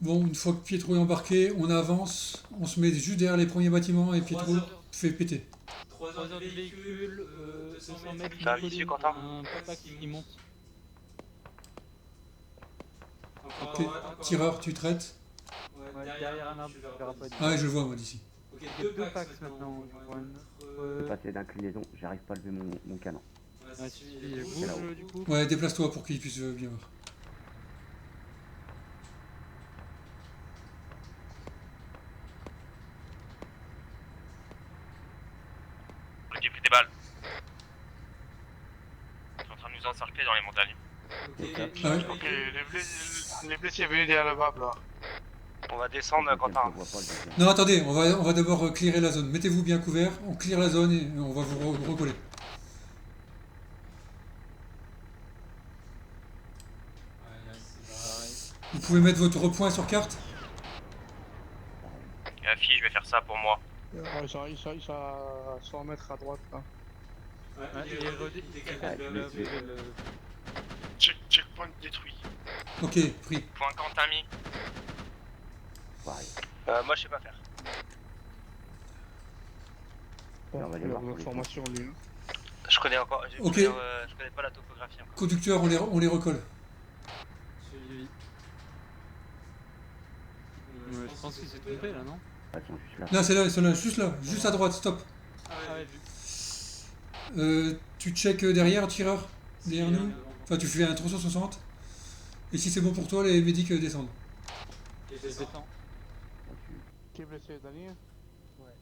Bon, une fois que Pietro est embarqué, on avance, on se met juste derrière les premiers bâtiments et Pietro fait péter. 3 heures de véhicule, 200 mètres, Ça arrive dessus, Quentin. un papa qui monte. Ok, tireur, tu traites. Ouais, derrière un arbre, tu verras pas. Ah ouais, je le vois moi d'ici. Ok, 2 packs maintenant. Je vois Je peux passer d'inclinaison, j'arrive pas à lever mon canon. Ouais, il bouge du coup. Ouais, déplace-toi pour qu'il puisse bien voir. J'ai pris des balles. Ils sont en train de nous encercler dans les montagnes. Ah ouais. Ok, les blessés venus derrière le VAB là. On va descendre, Quentin. Non, attendez, on va d'abord clearer la zone. Mettez-vous bien couvert, on clear la zone et on va vous recoller. Vous pouvez mettre votre point sur carte. Fille, je vais faire ça pour moi. Il va se remettre à droite là. Il est redé, il décale le... Checkpoint détruit. Ok, pris. Point Quentin mis. Moi, je sais pas faire. On va aller voir formation lui. Je connais encore. Ok. Je connais pas la topographie encore. Conducteur, on les recolle. Suivi. Je pense qu'il s'est trompé là, non? Là, c'est là, juste à droite, stop. Ah ouais, vu. Tu check derrière, tireur, derrière nous. Enfin, tu fais un 360. Et si c'est bon pour toi, les médics descendent. Et je descends. Qui est blessé, Dani? Ouais.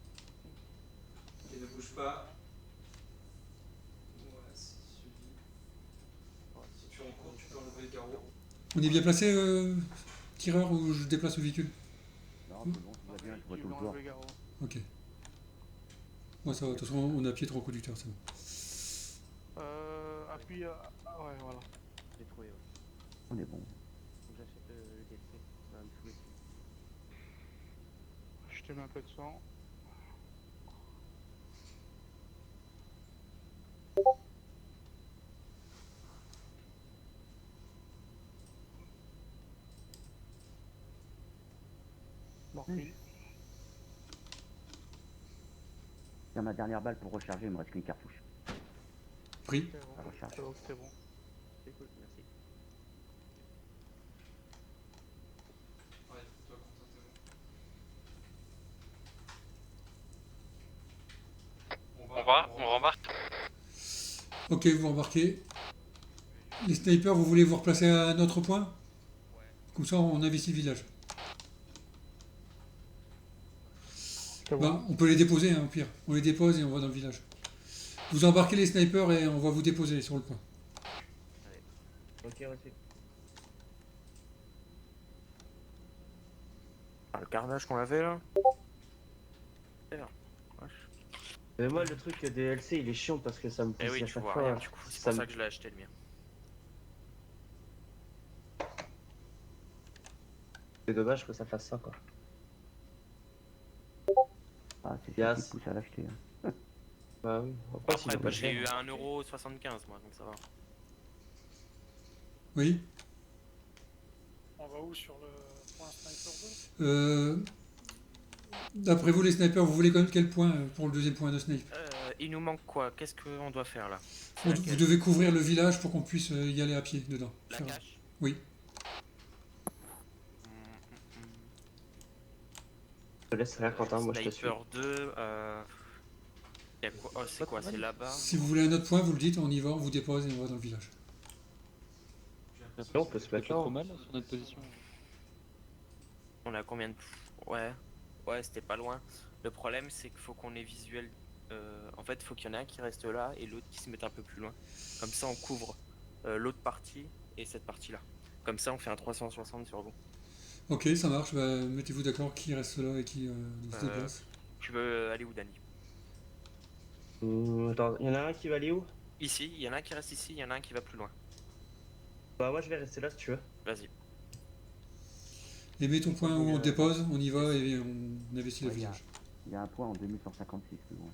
Ok, ne bouge pas. Voilà, c'est suivi. Si tu rencontres, tu peux enlever le carreau. On est bien placé, tireur, ou je déplace le véhicule? Non, c'est bon, tout va bien, je vois tout le tour. Ok. Moi ça va, de toute façon on a pied trop conducteur, c'est bon. Appuie. Ouais, voilà. J'ai trouvé, ouais. On est bon. Faut que j'achète le DLC. Ça va me saouler. Je te mets un peu de sang. Morphine. Tiens, ma dernière balle pour recharger, il me reste qu'une cartouche. Pris. Ça recharge. C'est bon. C'est cool, merci. On rembarque. Ok, vous embarquez. Les snipers, vous voulez vous replacer à un autre point? Comme ça on investit le village. Bah, on peut les déposer, hein, au pire. On les dépose et on va dans le village. Vous embarquez les snipers et on va vous déposer sur le point. Ok, reçu. Le carnage qu'on avait là. Mais moi, le truc DLC, il est chiant parce que ça me pousse Eh oui, à tu chaque vois fois. rien, du coup. C'est pour ça que je l'ai acheté le mien. C'est dommage que ça fasse ça, quoi. Ah, c'est ça qui pousse à l'acheter. Hein. Bah oui. Après, bah, je l'ai eu à 1,75€ moi, donc ça va. Oui. On va où sur le point sniper 2? D'après vous les snipers, vous voulez quel point pour le deuxième point de snipe? Il nous manque quoi? Qu'est-ce qu'on doit faire là? Vous devez couvrir le village pour qu'on puisse y aller à pied dedans. La cache? Oui. Je te laisse faire, Quentin, moi je te suis. Sniper 2, y'a quoi? Oh, c'est quoi? C'est là-bas? Si vous voulez un autre point, vous le dites, on y va, on vous dépose et on va dans le village. Non, on peut se mettre là. Trop mal sur notre position. On a combien de... Ouais, c'était pas loin. Le problème, c'est qu'il faut qu'on ait visuel. En fait, il faut qu'il y en ait un qui reste là et l'autre qui se mette un peu plus loin. Comme ça, on couvre l'autre partie et cette partie-là. Comme ça, on fait un 360 sur vous. Ok, ça marche. Bah, mettez-vous d'accord qui reste là et qui se déplace. Tu veux aller où, Dani? Attends, il y en a un qui va aller où? Ici, il y en a un qui reste ici, il y en a un qui va plus loin. Bah, moi je vais rester là si tu veux. Vas-y. Et mets ton point où on dépose, on y va et on investit le village. Il y a un point en 2156 plus loin.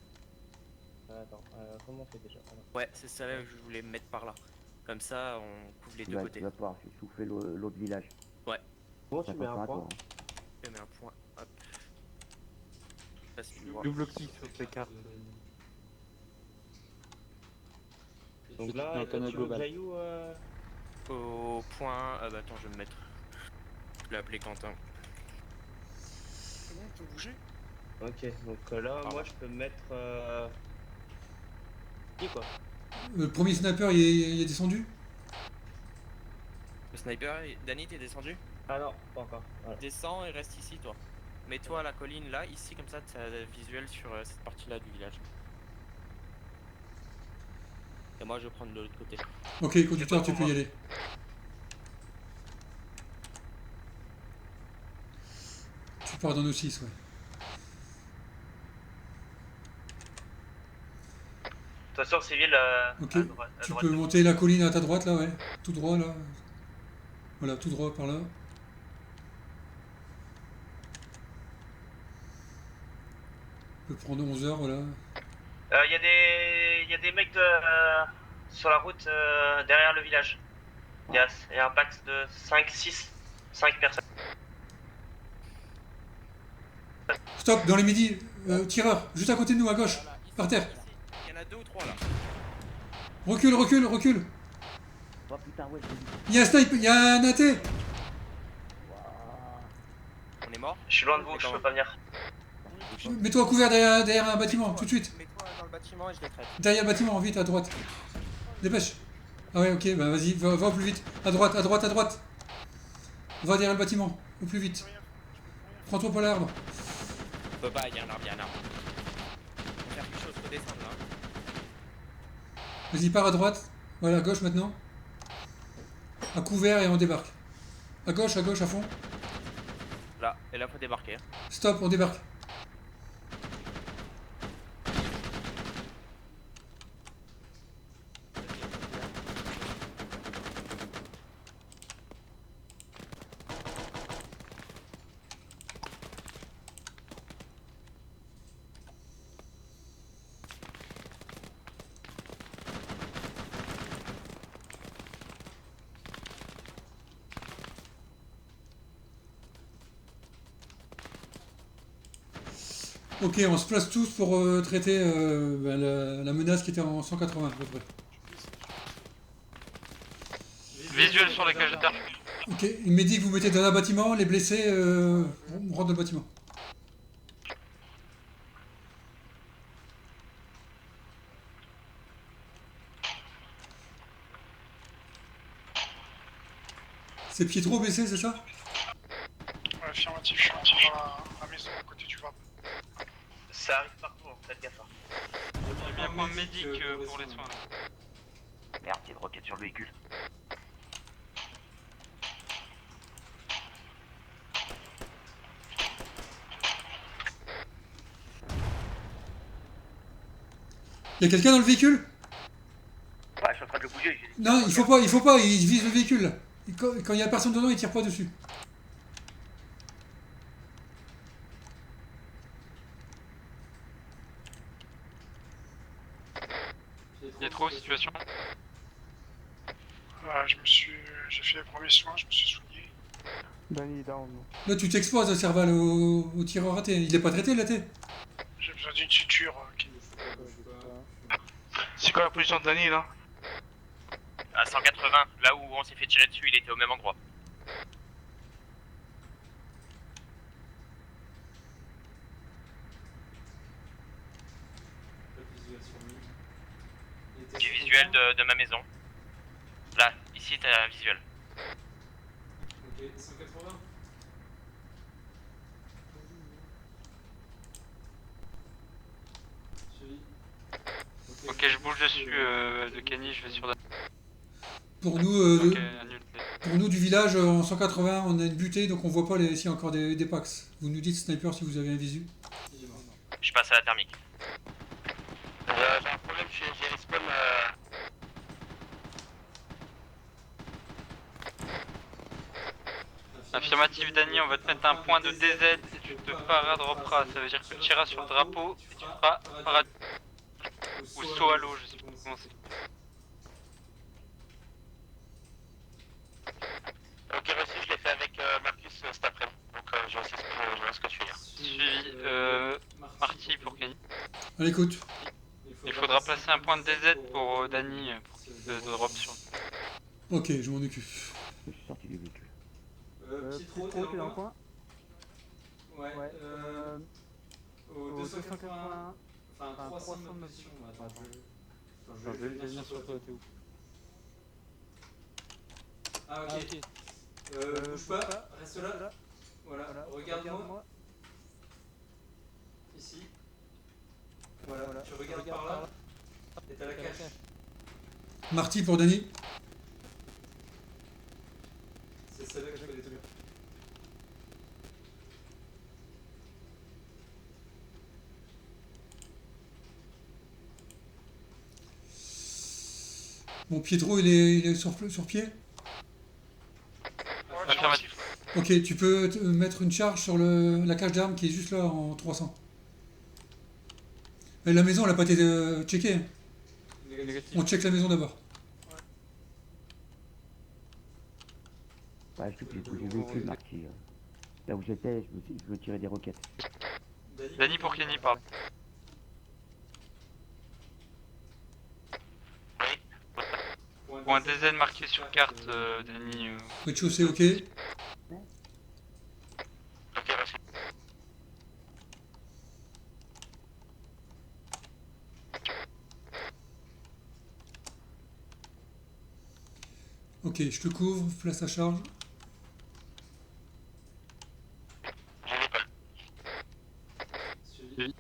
Attends, comment on fait déjà? Ouais, c'est ça là que je voulais me mettre par là. Comme ça, on couvre les deux côtés. Tu vas pouvoir souffler l'autre village. Ouais. Bon, tu mets un point. Je mets un point. Hop. Double clic sur tes cartes. Donc là, tu veux que j'aille où au point... Ah bah attends, je vais me mettre... Je l'ai appelé Quentin. C'est bon, on peut bouger? Ok, donc là, moi je peux me mettre... Qui quoi? Le premier sniper, il est descendu? Le sniper, Dani, t'es descendu? Ah non, pas encore. Voilà. Descends et reste ici, toi. Mets-toi à la colline là, ici, comme ça, tu as visuel sur cette partie-là du village. Et moi, je vais prendre de l'autre côté. Ok, conducteur, tu peux y aller. Tu pars dans nos 6, ouais. De toute façon, civil, Ok, à droite. tu peux monter la colline à ta droite, là, ouais. Tout droit, là. Voilà, tout droit par là. Tu peux prendre 11 heures, voilà. Il y a des mecs sur la route derrière le village. Il y a un max de 5 personnes. Stop, dans les midis, tireur, juste à côté de nous, à gauche, Voilà, ici, par terre. ici. Il y en a 2 ou 3 là. Recule, recule, recule. Oh putain, ouais, je l'ai vu. Il y a un snipe, il y a un AT. On est mort. Je suis loin de vous, je peux pas venir. Mets-toi à couvert derrière un bâtiment, tout de suite. Mets-toi dans le bâtiment et je les traite. Derrière le bâtiment, vite, à droite. Dépêche. Ah ouais, ok, bah vas-y, va au plus vite. À droite, à droite, à droite. Va derrière le bâtiment, au plus vite. Prends-toi pas l'arbre. On peut pas, il y a un arbre, il y a un arbre. On va faire quelque chose, faut descendre là. Vas-y, pars à droite. Voilà, à gauche maintenant. À couvert et on débarque. À gauche, à fond. Là, et là faut débarquer. Stop, on débarque. Ok, on se place tous pour traiter la menace qui était en 180 à peu près. Visuel sur les cages de terre. Ok, il m'a dit que vous mettez dans un bâtiment, les blessés, on rentre dans le bâtiment. C'est Pietro blessé, c'est ça? Ouais, affirmatif, je suis dans la maison à côté du VAP. Ça arrive partout, faites gaffe. J'ai mis un point médic pour les soins. Merde, il y a une roquette sur le véhicule. Il y a quelqu'un dans le véhicule? Ouais, je suis en train de le bouger. Non, il faut pas, il vise le véhicule là. Quand il y a personne dedans, il tire pas dessus. Il y a trop de situation. J'ai fait les premiers soins, je me suis soigné. Danny down. Là, tu t'exposes à Serval au tireur raté. Il est pas traité, là, t'es? J'ai besoin d'une suture. C'est quoi la position de Danny là? À 180, là où on s'est fait tirer dessus, il était au même endroit. J'ai visuel de ma maison. Là, ici t'as un visuel. Ok, 180. Ok, je bouge dessus de Kenny, je vais sur la... Pour nous, Ok, annulé. pour nous du village, en 180, on a une butée, donc on voit pas s'il y a encore des packs. Vous nous dites sniper si vous avez un visu. Je passe à la thermique. J'ai un problème, j'ai respawn. Affirmatif Danny, on va te mettre un point de DZ et tu te paradropperas. Ça veut dire que tu iras sur le drapeau et tu feras parad... ou saut à l'eau, je sais pas comment c'est. Ok, reçu, je l'ai fait avec Marcus cet après-midi. Donc je vois ce que tu veux dire. Suivi Marty pour Kenny. À l'écoute. Il faudra placer un point de DZ pour Danny pour qu'il se drop sur. Ok, je m'en occupe. Je suis sorti du véhicule. Pietro, t'es dans le coin? Ouais, Au 280, enfin 300 de position. Attends, je vais venir sur toi, t'es où? Ah ok. Bouge pas, reste là. Voilà, regarde-moi. Ici. Voilà, tu regardes par là. Et t'as la cache. Marty pour Denis. C'est celle-là que je peux détruire. Bon, Pietro, il est sur pied? Affirmatif. Ok, tu peux mettre une charge sur la cage d'armes qui est juste là en 300. Et la maison, elle n'a pas été checkée. Négatif. On check la maison d'abord. Ouais, j'ai le véhicule marqué. Là où j'étais, je me tirais des roquettes. Dany pour Kenny, parle. Point DZ marqué sur carte, Dany. Rez-de-chaussée, ok. Ok, merci. Ok, je te couvre, place à charge. J'ai les balles. Suivi.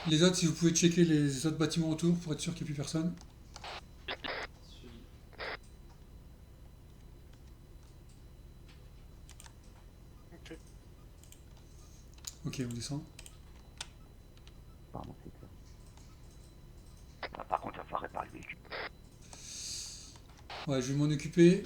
Les autres, si vous pouvez checker les autres bâtiments autour pour être sûr qu'il n'y ait plus personne. Ok. Ok, on descend. Pardon, c'est clair. Ah, par contre, il va falloir réparer le véhicule. Ouais, je vais m'en occuper.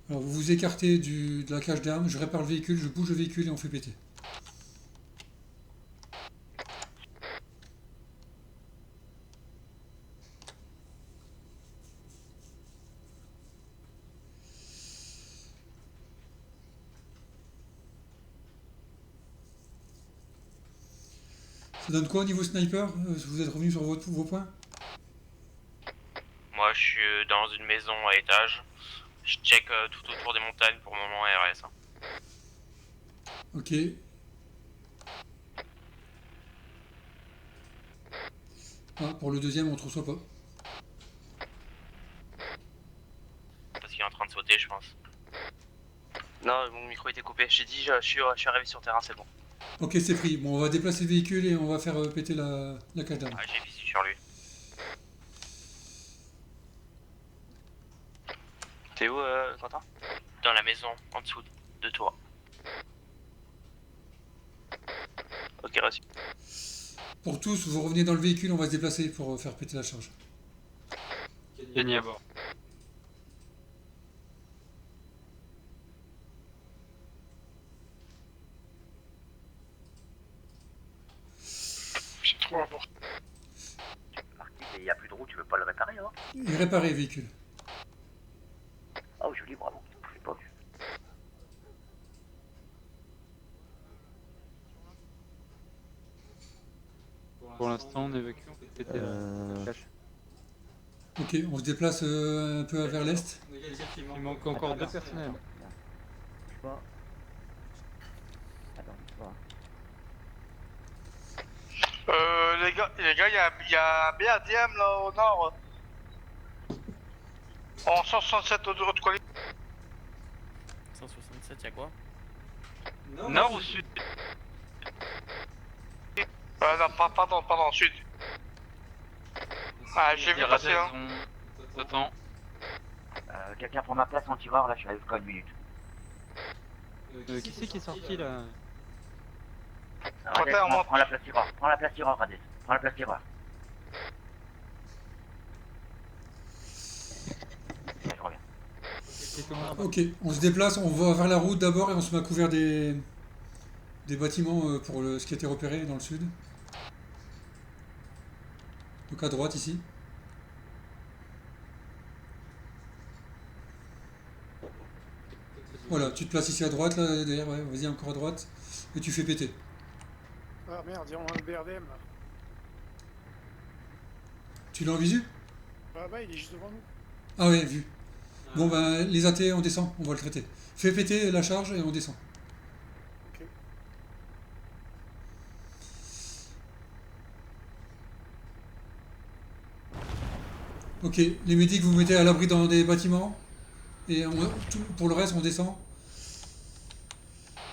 Alors vous vous écartez de la cage d'armes, je répare le véhicule, je bouge le véhicule et on fait péter. Ça donne quoi au niveau sniper? Vous êtes revenu sur vos points? Moi, je suis dans une maison à étage. Je check tout autour des montagnes pour le moment RS. Ok. Ah, pour le deuxième, on ne te reçoit pas. Parce qu'il est en train de sauter, je pense. Non, mon micro était coupé. J'ai dit, je suis arrivé sur terrain, c'est bon. Ok, c'est pris. Bon, on va déplacer le véhicule et on va faire péter la cage d'armes. Ah, j'ai visu sur lui. T'es où, Quentin? Dans la maison, en dessous de toi. Ok, reçu. Pour tous, vous revenez dans le véhicule, on va se déplacer pour faire péter la charge. Kenny à bord. J'ai trop à bord. Marquis, il n'y a plus de roue, tu veux pas le réparer, hein? Et réparer le véhicule. Oh, joli, bravo. Je l'ai pas vu. Pour l'instant, on évacue, on fait péter la cache. Ok, on se déplace un peu vers l'est. Il manque encore 2 personnels. Je sais pas. Attends, je sais pas. Les gars, il y a BADM là au nord. En 167 autre colis. 167, y'a quoi? Nord ou sud? Non, pardon, sud. Ah, j'ai vu passer hein. Attends. Quelqu'un prend ma place en tireur, là, je suis arrivé qu'à une minute. Qui c'est qui est sorti là? Radès, prends la place tireur. Prends la place tireur, Radès. Prends la place tireur. Je reviens. Ok, on se déplace, on va vers la route d'abord et on se met à couvert des bâtiments pour ce qui a été repéré dans le sud. Donc à droite ici. Voilà, tu te places ici à droite, là, derrière, ouais, vas-y, encore à droite. Et tu fais péter. Ah merde, il y a un BRDM là. Tu l'as en visu? Ah bah, il est juste devant nous. Ah ouais, vu. Bon ben, les AT, on descend, on va le traiter. Fais péter la charge et on descend. Ok. Ok, les médics, vous mettez à l'abri dans des bâtiments. Et pour le reste, on descend.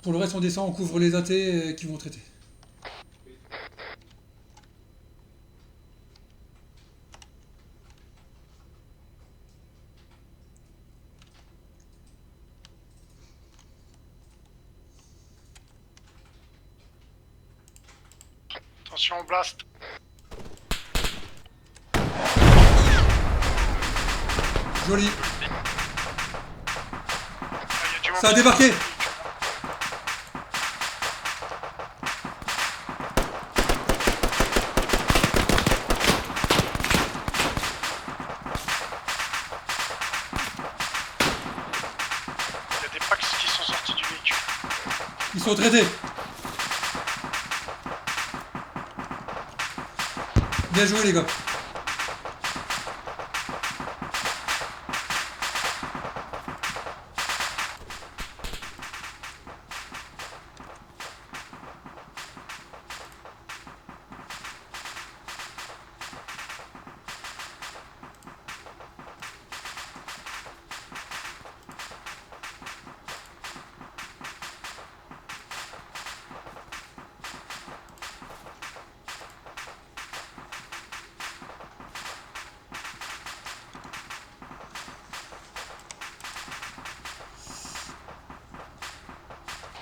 Pour le reste, on descend, on couvre les AT qui vont traiter. Attention au blast. Joli. Ah, y a du monde Ça a qui- débarqué. Il y a des packs qui sont sortis du véhicule. Ils sont traités. Bien joué les gars.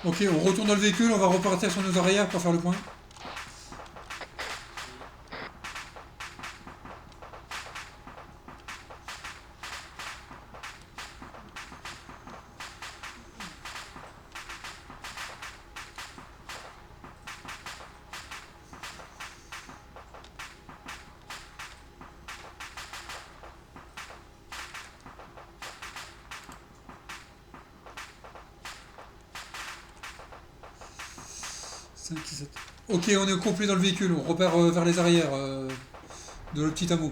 Ok, on retourne dans le véhicule, on va repartir sur nos arrières pour faire le point. Ok, on est au complet dans le véhicule, on repère vers les arrières de le petit hameau.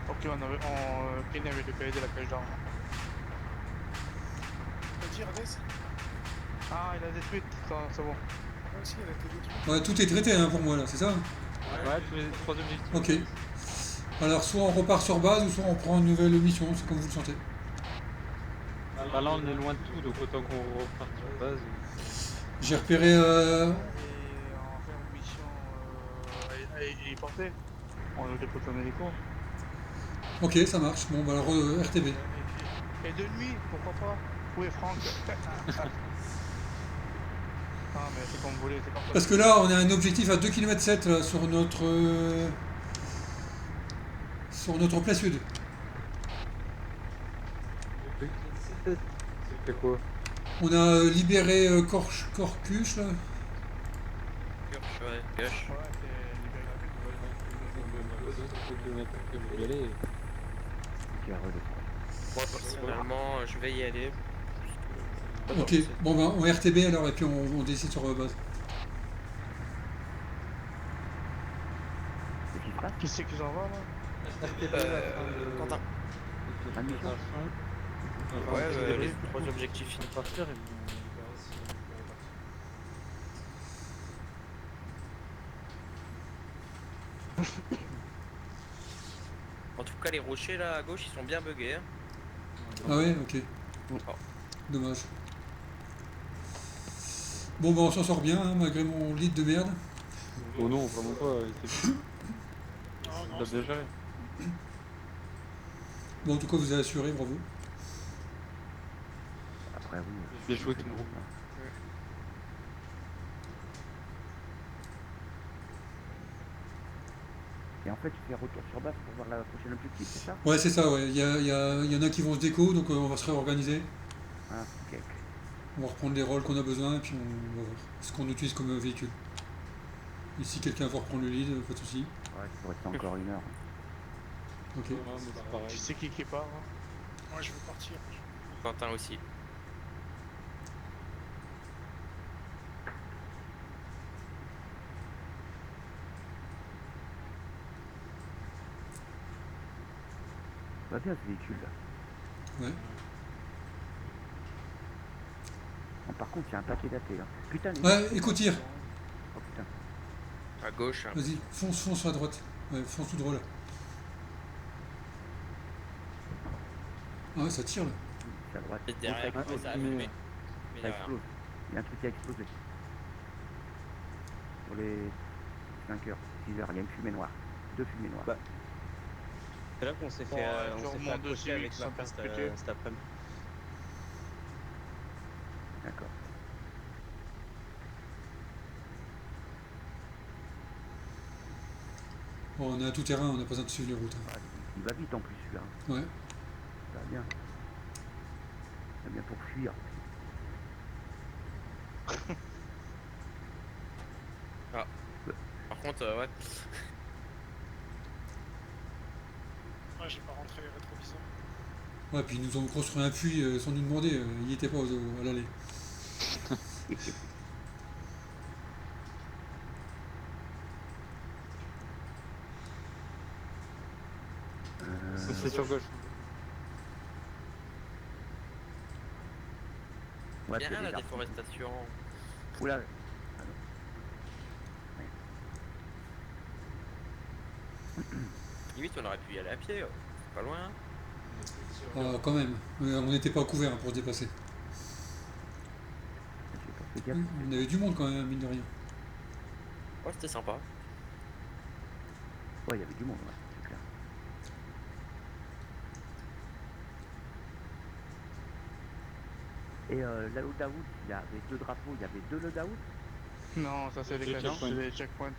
Ok, Kenny avait localisé la cage d'armes. Vas-y, Hades. Ah, il a détruit, c'est bon. Moi aussi, elle a été détruite. Ouais, tout est traité hein, pour moi là, c'est ça? Ouais, tous les 3 objectifs. Ok. Alors soit on repart sur base ou soit on prend une nouvelle mission, c'est comme vous le sentez. Bah là, on est loin de tout, donc autant qu'on reparte sur base. J'ai repéré... Et on fait une mission héliportée. On le dépose en hélico. Ok, ça marche. Bon, bah alors RTB. Et de nuit, pourquoi pas? Où est Franck? Ah, mais c'est comme vous voulez, c'est comme ça. Parce que là, on a un objectif à 2,7 km là, sur notre plat sud. C'était quoi? On a libéré Corcus là. Kirsch, ouais, Kirsch. Ouais, c'est Allez. Moi, personnellement, je vais y aller. Ok, bon bah on RTB alors et puis on décide sur base. Qui c'est qui s'en va là? Quentin. Ouais, les 3 objectifs finis. En tout cas, les rochers là à gauche, ils sont bien buggés. Hein. Ah ouais, ok. Dommage. Bon bah on s'en sort bien hein, malgré mon lead de merde. Oh non, vraiment pas. C'est Non, t'as déjà. Bon en tout cas vous avez assuré, bravo. Après, oui. Bien joué tout le monde. Et en fait, tu fais retour sur base pour voir la prochaine objectif, c'est ça? Ouais c'est ça, ouais. Il y en a qui vont se déco, donc on va se réorganiser. Ah, ok. On va reprendre les rôles qu'on a besoin et puis on va voir ce qu'on utilise comme véhicule. Et si quelqu'un veut reprendre le lead, pas de soucis. Ouais, il faut rester encore 1 heure. Ok. Ouais, mais c'est pareil. Tu sais qui part hein? Moi, je veux partir. Quentin aussi. Va bien ce véhicule là. Ouais. Bon, par contre, il y a un paquet daté là. Putain, les Ouais, écoute, tire. Oh putain. À gauche. Hein. Vas-y, fonce à droite. Ouais, fonce tout droit là. Ah ouais, ça tire là. C'est à droite. Et derrière, Bon, ouais, ça a mais- allumé. Mais ça derrière. explose. Il y a un truc qui a explosé. Pour les 5 heures, 6 heures, il y a une fumée noire. 2 fumées noires. Bah. C'est là qu'on s'est fait, Ouais, on je s'est fait remonte accrocher dessus, avec ils sont Marcus percutés. cet après-midi. D'accord. Bon, on a un tout-terrain, on n'a pas besoin de suivre les routes. Ah, il va vite en plus celui-là. Ouais. Ça va bien. Ça va bien pour fuir. Ah. Par contre, ouais. Ouais, j'ai pas rentré les rétroviseurs. Ouais, puis ils nous ont construit un puits sans nous demander, il n'y était pas à l'aller. C'est sur gauche. Ouais, Bien puis il y a la des arbres. déforestation. Oula. Limite, on aurait pu y aller à pied. C'est pas loin. Ah, quand même, on n'était pas couvert pour se déplacer. J'ai pas fait gaffe. On avait du monde quand même, mine de rien. Ouais, c'était sympa. Ouais, il y avait du monde, ouais, c'est clair. Et loadout, il y avait 2 drapeaux, il y avait 2 loadouts. Non, ça c'est les Deux caches, checkpoints. c'est les checkpoints.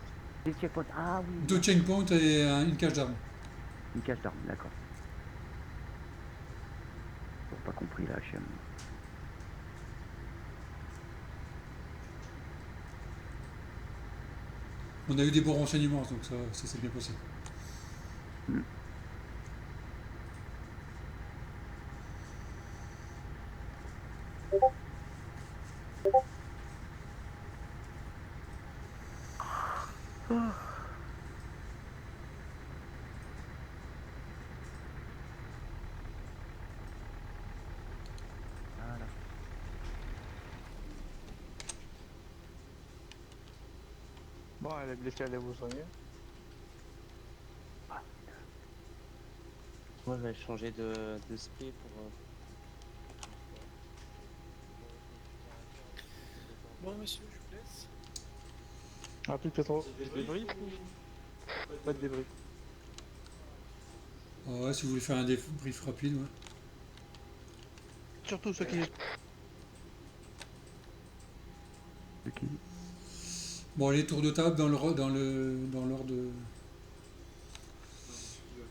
Des checkpoints. Ah oui. 2 checkpoints et une cage d'armes. Une cache d'armes, d'accord. J'ai pas compris la chaîne. On a eu des bons renseignements, donc ça s'est bien passé. Voilà. Bon, elle est blessée, allez vous soigner. Moi, je vais changer de spé pour. Bon, monsieur, je vous laisse. Ah, plus trop. Débris ou pas de débris? Ah ouais, si vous voulez faire un débrief rapide, ouais. Surtout ceux qui. Ok. Bon, allez, tour de table dans l'ordre de...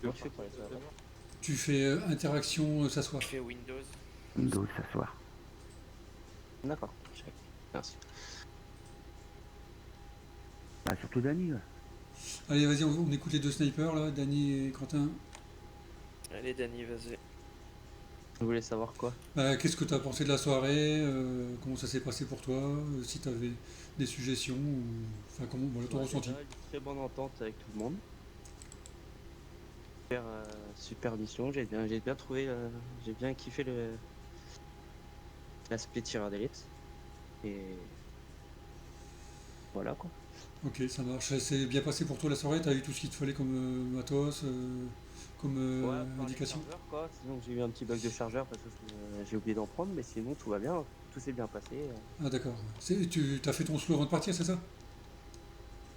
Comment tu fais pour aller sur la table? Tu fais interaction, s'asseoir. Je fais Windows. Windows s'asseoir. D'accord, check. Merci. Bah, surtout Dany, ouais. Allez, vas-y, on écoute les 2 snipers, là, Dany et Quentin. Allez, Dany, vas-y. Vous voulez savoir quoi? Qu'est-ce que tu as pensé de la soirée, comment ça s'est passé pour toi, si tu avais des suggestions, ou... enfin, comment, voilà, ton Ouais, ressenti. déjà, une très bonne entente avec tout le monde. Super mission, j'ai bien trouvé, j'ai bien kiffé l'aspect tireur d'élite. Et voilà quoi. Ok, ça marche. Ça s'est bien passé pour toi la soirée, t'as eu tout ce qu'il te fallait comme matos, comme Ouais, par les indication. chargeurs quoi. Sinon j'ai eu un petit bug de chargeur parce que j'ai oublié d'en prendre, mais sinon tout va bien, tout s'est bien passé. Ah d'accord. Tu as fait ton slow avant de partir, c'est ça?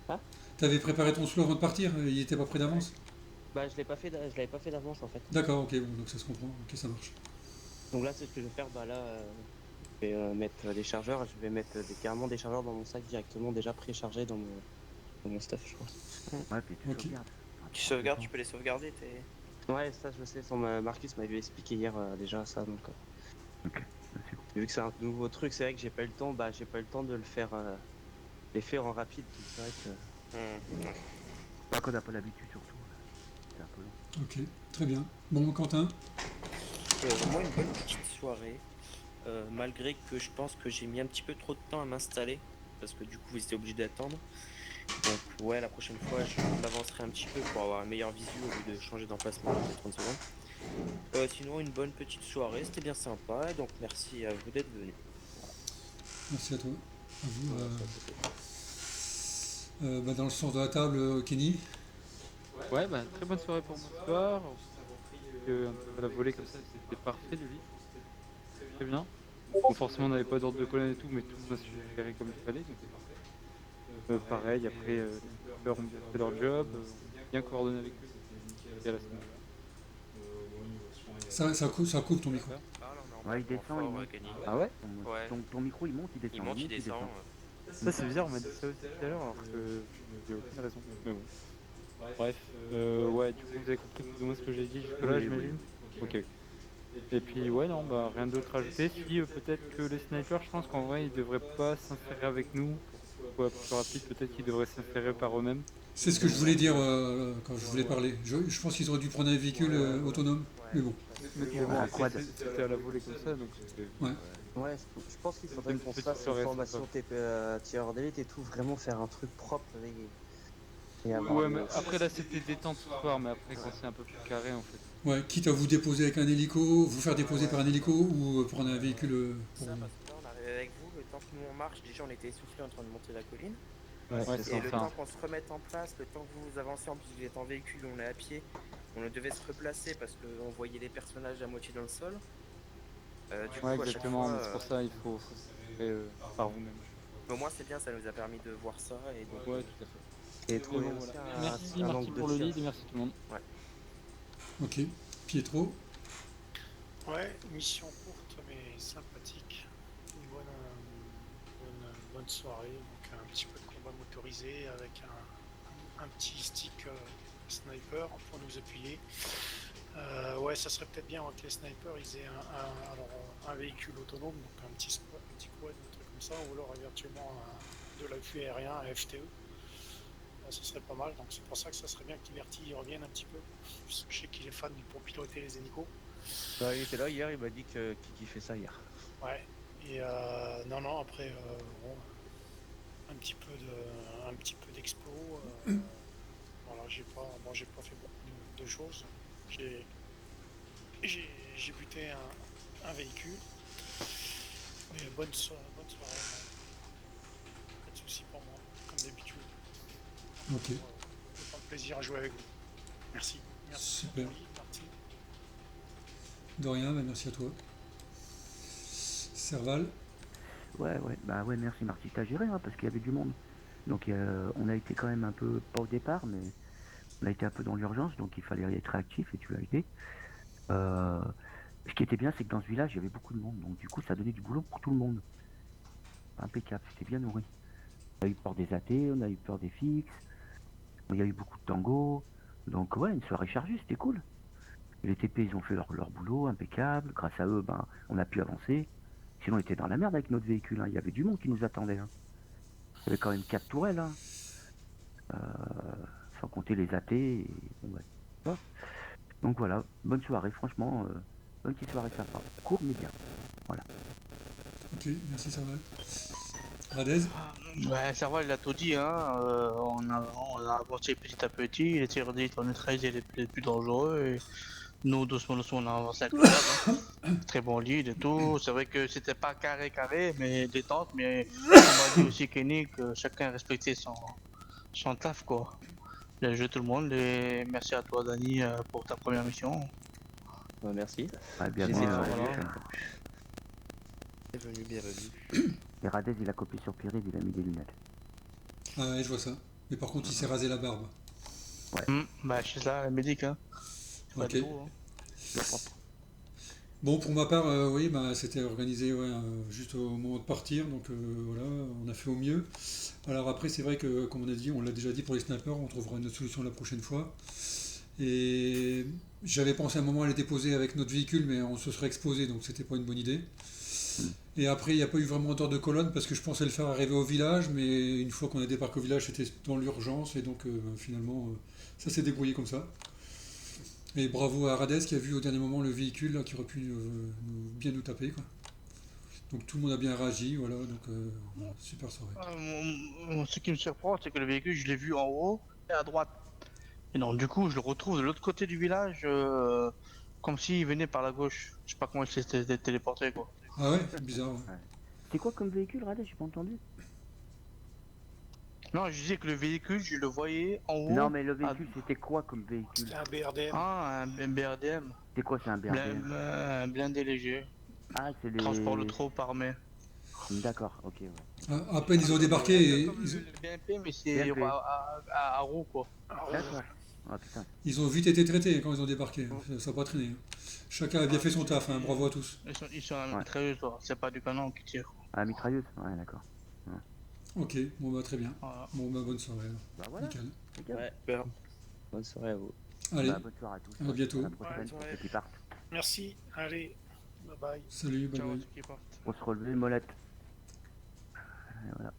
Hein? T'avais préparé ton slow avant de partir, il était pas prêt d'avance? Bah je l'avais pas fait d'avance en fait. D'accord, ok, bon, donc ça se comprend, ok, ça marche. Donc là c'est ce que je vais faire, bah là je vais mettre les chargeurs, je vais mettre carrément des chargeurs dans mon sac directement déjà préchargés dans mon stuff je crois. Ouais, puis tu Ok. sauvegardes. Tu sauvegardes, tu peux les sauvegarder. Ouais ça je sais, Marcus m'avait expliqué hier déjà ça donc. Ok, c'est bon. Vu que c'est un nouveau truc, c'est vrai que j'ai pas eu le temps de le faire, les faire en rapide. Donc c'est vrai que. Pas qu'on n'a pas l'habitude surtout. C'est un peu long. Ok, très bien. Bon, Quentin? Moi, une bonne petite soirée. Malgré que je pense que j'ai mis un petit peu trop de temps à m'installer. Parce que du coup, vous étiez obligé d'attendre. Donc, ouais, la prochaine fois, je m'avancerai un petit peu pour avoir un meilleur visu au lieu de changer d'emplacement toutes les 30 secondes. Sinon, une bonne petite soirée, c'était bien sympa. Donc, merci à vous d'être venus. Merci à toi. À vous. Dans le sens de la table, Kenny? Ouais, bah très bonne soirée pour moi ce soir. On s'est un peu à la volée comme ça, c'était parfait le lit. Très bien. Bon, forcément on n'avait pas d'ordre de colonne et tout, mais tout le monde a su gérer comme il fallait, donc c'est parfait. Pareil, après les snipers ont bien fait leur job, on a bien coordonné avec eux, c'était nickel à ce moment-là. Ça coupe ton micro. Ouais, il descend, il monte. Ah ouais? Ouais. Ton micro, il monte, il descend. Il monte, il descend. Ça c'est bizarre, on m'a dit ça aussi tout à l'heure alors que j'ai aucune raison. Mais bon. Bref, ouais, du coup vous avez compris plus ou moins ce que j'ai dit jusque-là, Oui, j'imagine? Ok. Et puis ouais, non, bah rien d'autre à ajouter. Si peut-être que les snipers, je pense qu'en vrai ils devraient pas s'insérer avec nous. Pour être plus rapide, peut-être qu'ils devraient s'insérer par eux-mêmes. C'est ce que je voulais dire quand je voulais parler. Je pense qu'ils auraient dû prendre un véhicule autonome, mais bon. Mais bon, un après, quad. c'était à la volée comme ça, donc c'était... Ouais. Ouais, je pense qu'il faudrait Une qu'on se petite fasse une soirée formation sympa. TP, tireur d'élite et tout, vraiment faire un truc propre et avoir Ouais, le- mais après là c'était détente ce soir, mais après quand c'est un peu plus carré en fait. Ouais, quitte à vous déposer avec un hélico, vous faire déposer par un hélico ou prendre un véhicule pour... Ça, parce que là, on arrive avec vous, le temps que nous on marche, déjà on était essoufflés en train de monter la colline. Ouais, c'est c'est Et le ça. temps qu'on se remette en place, le temps que vous avancez, en plus vous êtes en véhicule, on est à pied, on devait se replacer parce qu'on voyait les personnages à moitié dans le sol. Du coup, Ouais, à chaque exactement, fois, mais c'est pour ça il faut s'insérer par vous-même. mais au moins c'est bien, ça nous a permis de voir ça et donc Ouais, tout à fait. et Mais trouver bon, aussi voilà. un, Merci, un merci angle de pour le tir. lead et merci tout le monde. Ok. Pietro. Ouais, mission courte mais sympathique. Une bonne soirée, donc un petit peu de combat motorisé avec un petit stick sniper pour nous appuyer. Ouais, ça serait peut-être bien que les snipers ils aient un véhicule autonome, donc un petit quad, un truc comme ça, ou alors éventuellement de l'appui aérien, un FTE. Ça serait pas mal, donc c'est pour ça que ça serait bien que Liberty revienne un petit peu. Je sais qu'il est fan pour piloter les hélicos. Bah, il était là hier, il m'a dit qu'il kiffait ça hier. Ouais, et non, après, bon, un petit peu d'expo. Voilà, j'ai pas fait beaucoup de choses. J'ai buté un véhicule. Mais bonne soirée. Pas de soucis pour moi, comme d'habitude. Ok. C'est un plaisir à jouer avec vous. Merci. Super. Marty. De rien, bah merci à toi. Serval. Ouais, bah ouais, merci Marty, t'as géré, hein, parce qu'il y avait du monde. Donc on a été quand même un peu, pas au départ, mais on a été un peu dans l'urgence, donc il fallait être réactif et tu l'as été. Ce qui était bien, c'est que dans ce village, il y avait beaucoup de monde, donc du coup, ça donnait du boulot pour tout le monde. Impeccable, c'était bien nourri. On a eu peur des athées, on a eu peur des fixes, il y a eu beaucoup de tango, donc ouais, une soirée chargée, c'était cool. Et les TP, ils ont fait leur boulot, impeccable, grâce à eux, ben, on a pu avancer. Sinon, on était dans la merde avec notre véhicule, hein. Il y avait du monde qui nous attendait. Hein. Il y avait quand même 4 tourelles, hein. Sans compter les athées. Et... Bon, ouais. Donc voilà, bonne soirée, franchement, bonne petite soirée sympa. Court mais bien. Voilà. Ok, merci Serval. Radez. Ouais, Serval il a tout dit, hein. On a avancé petit à petit, les tirs d'élite on est 13 et les plus dangereux. Et nous, doucement, on a avancé avec le cadre, hein. Très bon lead et tout. C'est vrai que c'était pas carré, mais détente. Mais on m'a dit aussi Kenny que chacun respectait son taf, quoi. Bien joué tout le monde et merci à toi, Dani, pour ta première mission. Merci. Ouais, bien J'essaie vu, de ouais, faire ouais. Bienvenue. Et Radez, il a copié sur Pyrid, il a mis des lunettes. Ah ouais, je vois ça. Mais par contre, il s'est rasé la barbe. Bah, je suis là, la médic, hein. C'est pas Ok. de tout, hein. Bien propre. Bon, pour ma part, oui, bah, c'était organisé ouais, juste au moment de partir, donc voilà, on a fait au mieux. Alors après, c'est vrai que, comme on a dit, on l'a déjà dit pour les snipers, on trouvera une autre solution la prochaine fois. Et j'avais pensé à un moment à les déposer avec notre véhicule, mais on se serait exposé, donc c'était pas une bonne idée. Et après, il n'y a pas eu vraiment d'ordre de colonne parce que je pensais le faire arriver au village, mais une fois qu'on a débarqué au village, c'était dans l'urgence, et donc finalement, ça s'est débrouillé comme ça. Et bravo à Radez qui a vu au dernier moment le véhicule là, qui aurait pu bien nous taper, quoi. Donc tout le monde a bien réagi, voilà, donc voilà, super soirée. Ce qui me surprend, c'est que le véhicule, je l'ai vu en haut et à droite. Et non, du coup, je le retrouve de l'autre côté du village, comme s'il venait par la gauche. Je sais pas comment il s'est téléporté, quoi. Ah ouais, bizarre. Ouais. Ouais. C'est quoi comme véhicule, Radez? J'ai pas entendu. Non, je disais que le véhicule, je le voyais en haut. Non, mais le véhicule, c'était quoi comme véhicule? C'était un BRDM. Ah, un BRDM. C'est quoi, c'est un BRDM? Un blindé léger. Ah, c'est les... Transport de troupes armées. D'accord, ok, ouais. À peine ils ont débarqué, et Comme ils... le BMP, mais c'est BMP. à roue, quoi. D'accord. Ah putain. Ils ont vite été traités quand ils ont débarqué. Ça n'a pas traîné. Chacun a bien fait son taf. Hein. Bravo à tous. Ils sont à la mitrailleuse, quoi. C'est pas du canon qui tire. Ah, mitrailleuse. Ouais, d'accord. Ok, bon bah très bien. Voilà. Bon bah bonne soirée. Alors. Bah voilà. Nickel. Ouais. Bonne soirée à vous. Allez, Bah, bonne soirée à tous. à bientôt. À la prochaine Ouais, pour ceux qui partent. Merci, allez, bye bye. Salut, bye Ciao à bye. ceux qui partent. On se relever, molette. Et voilà.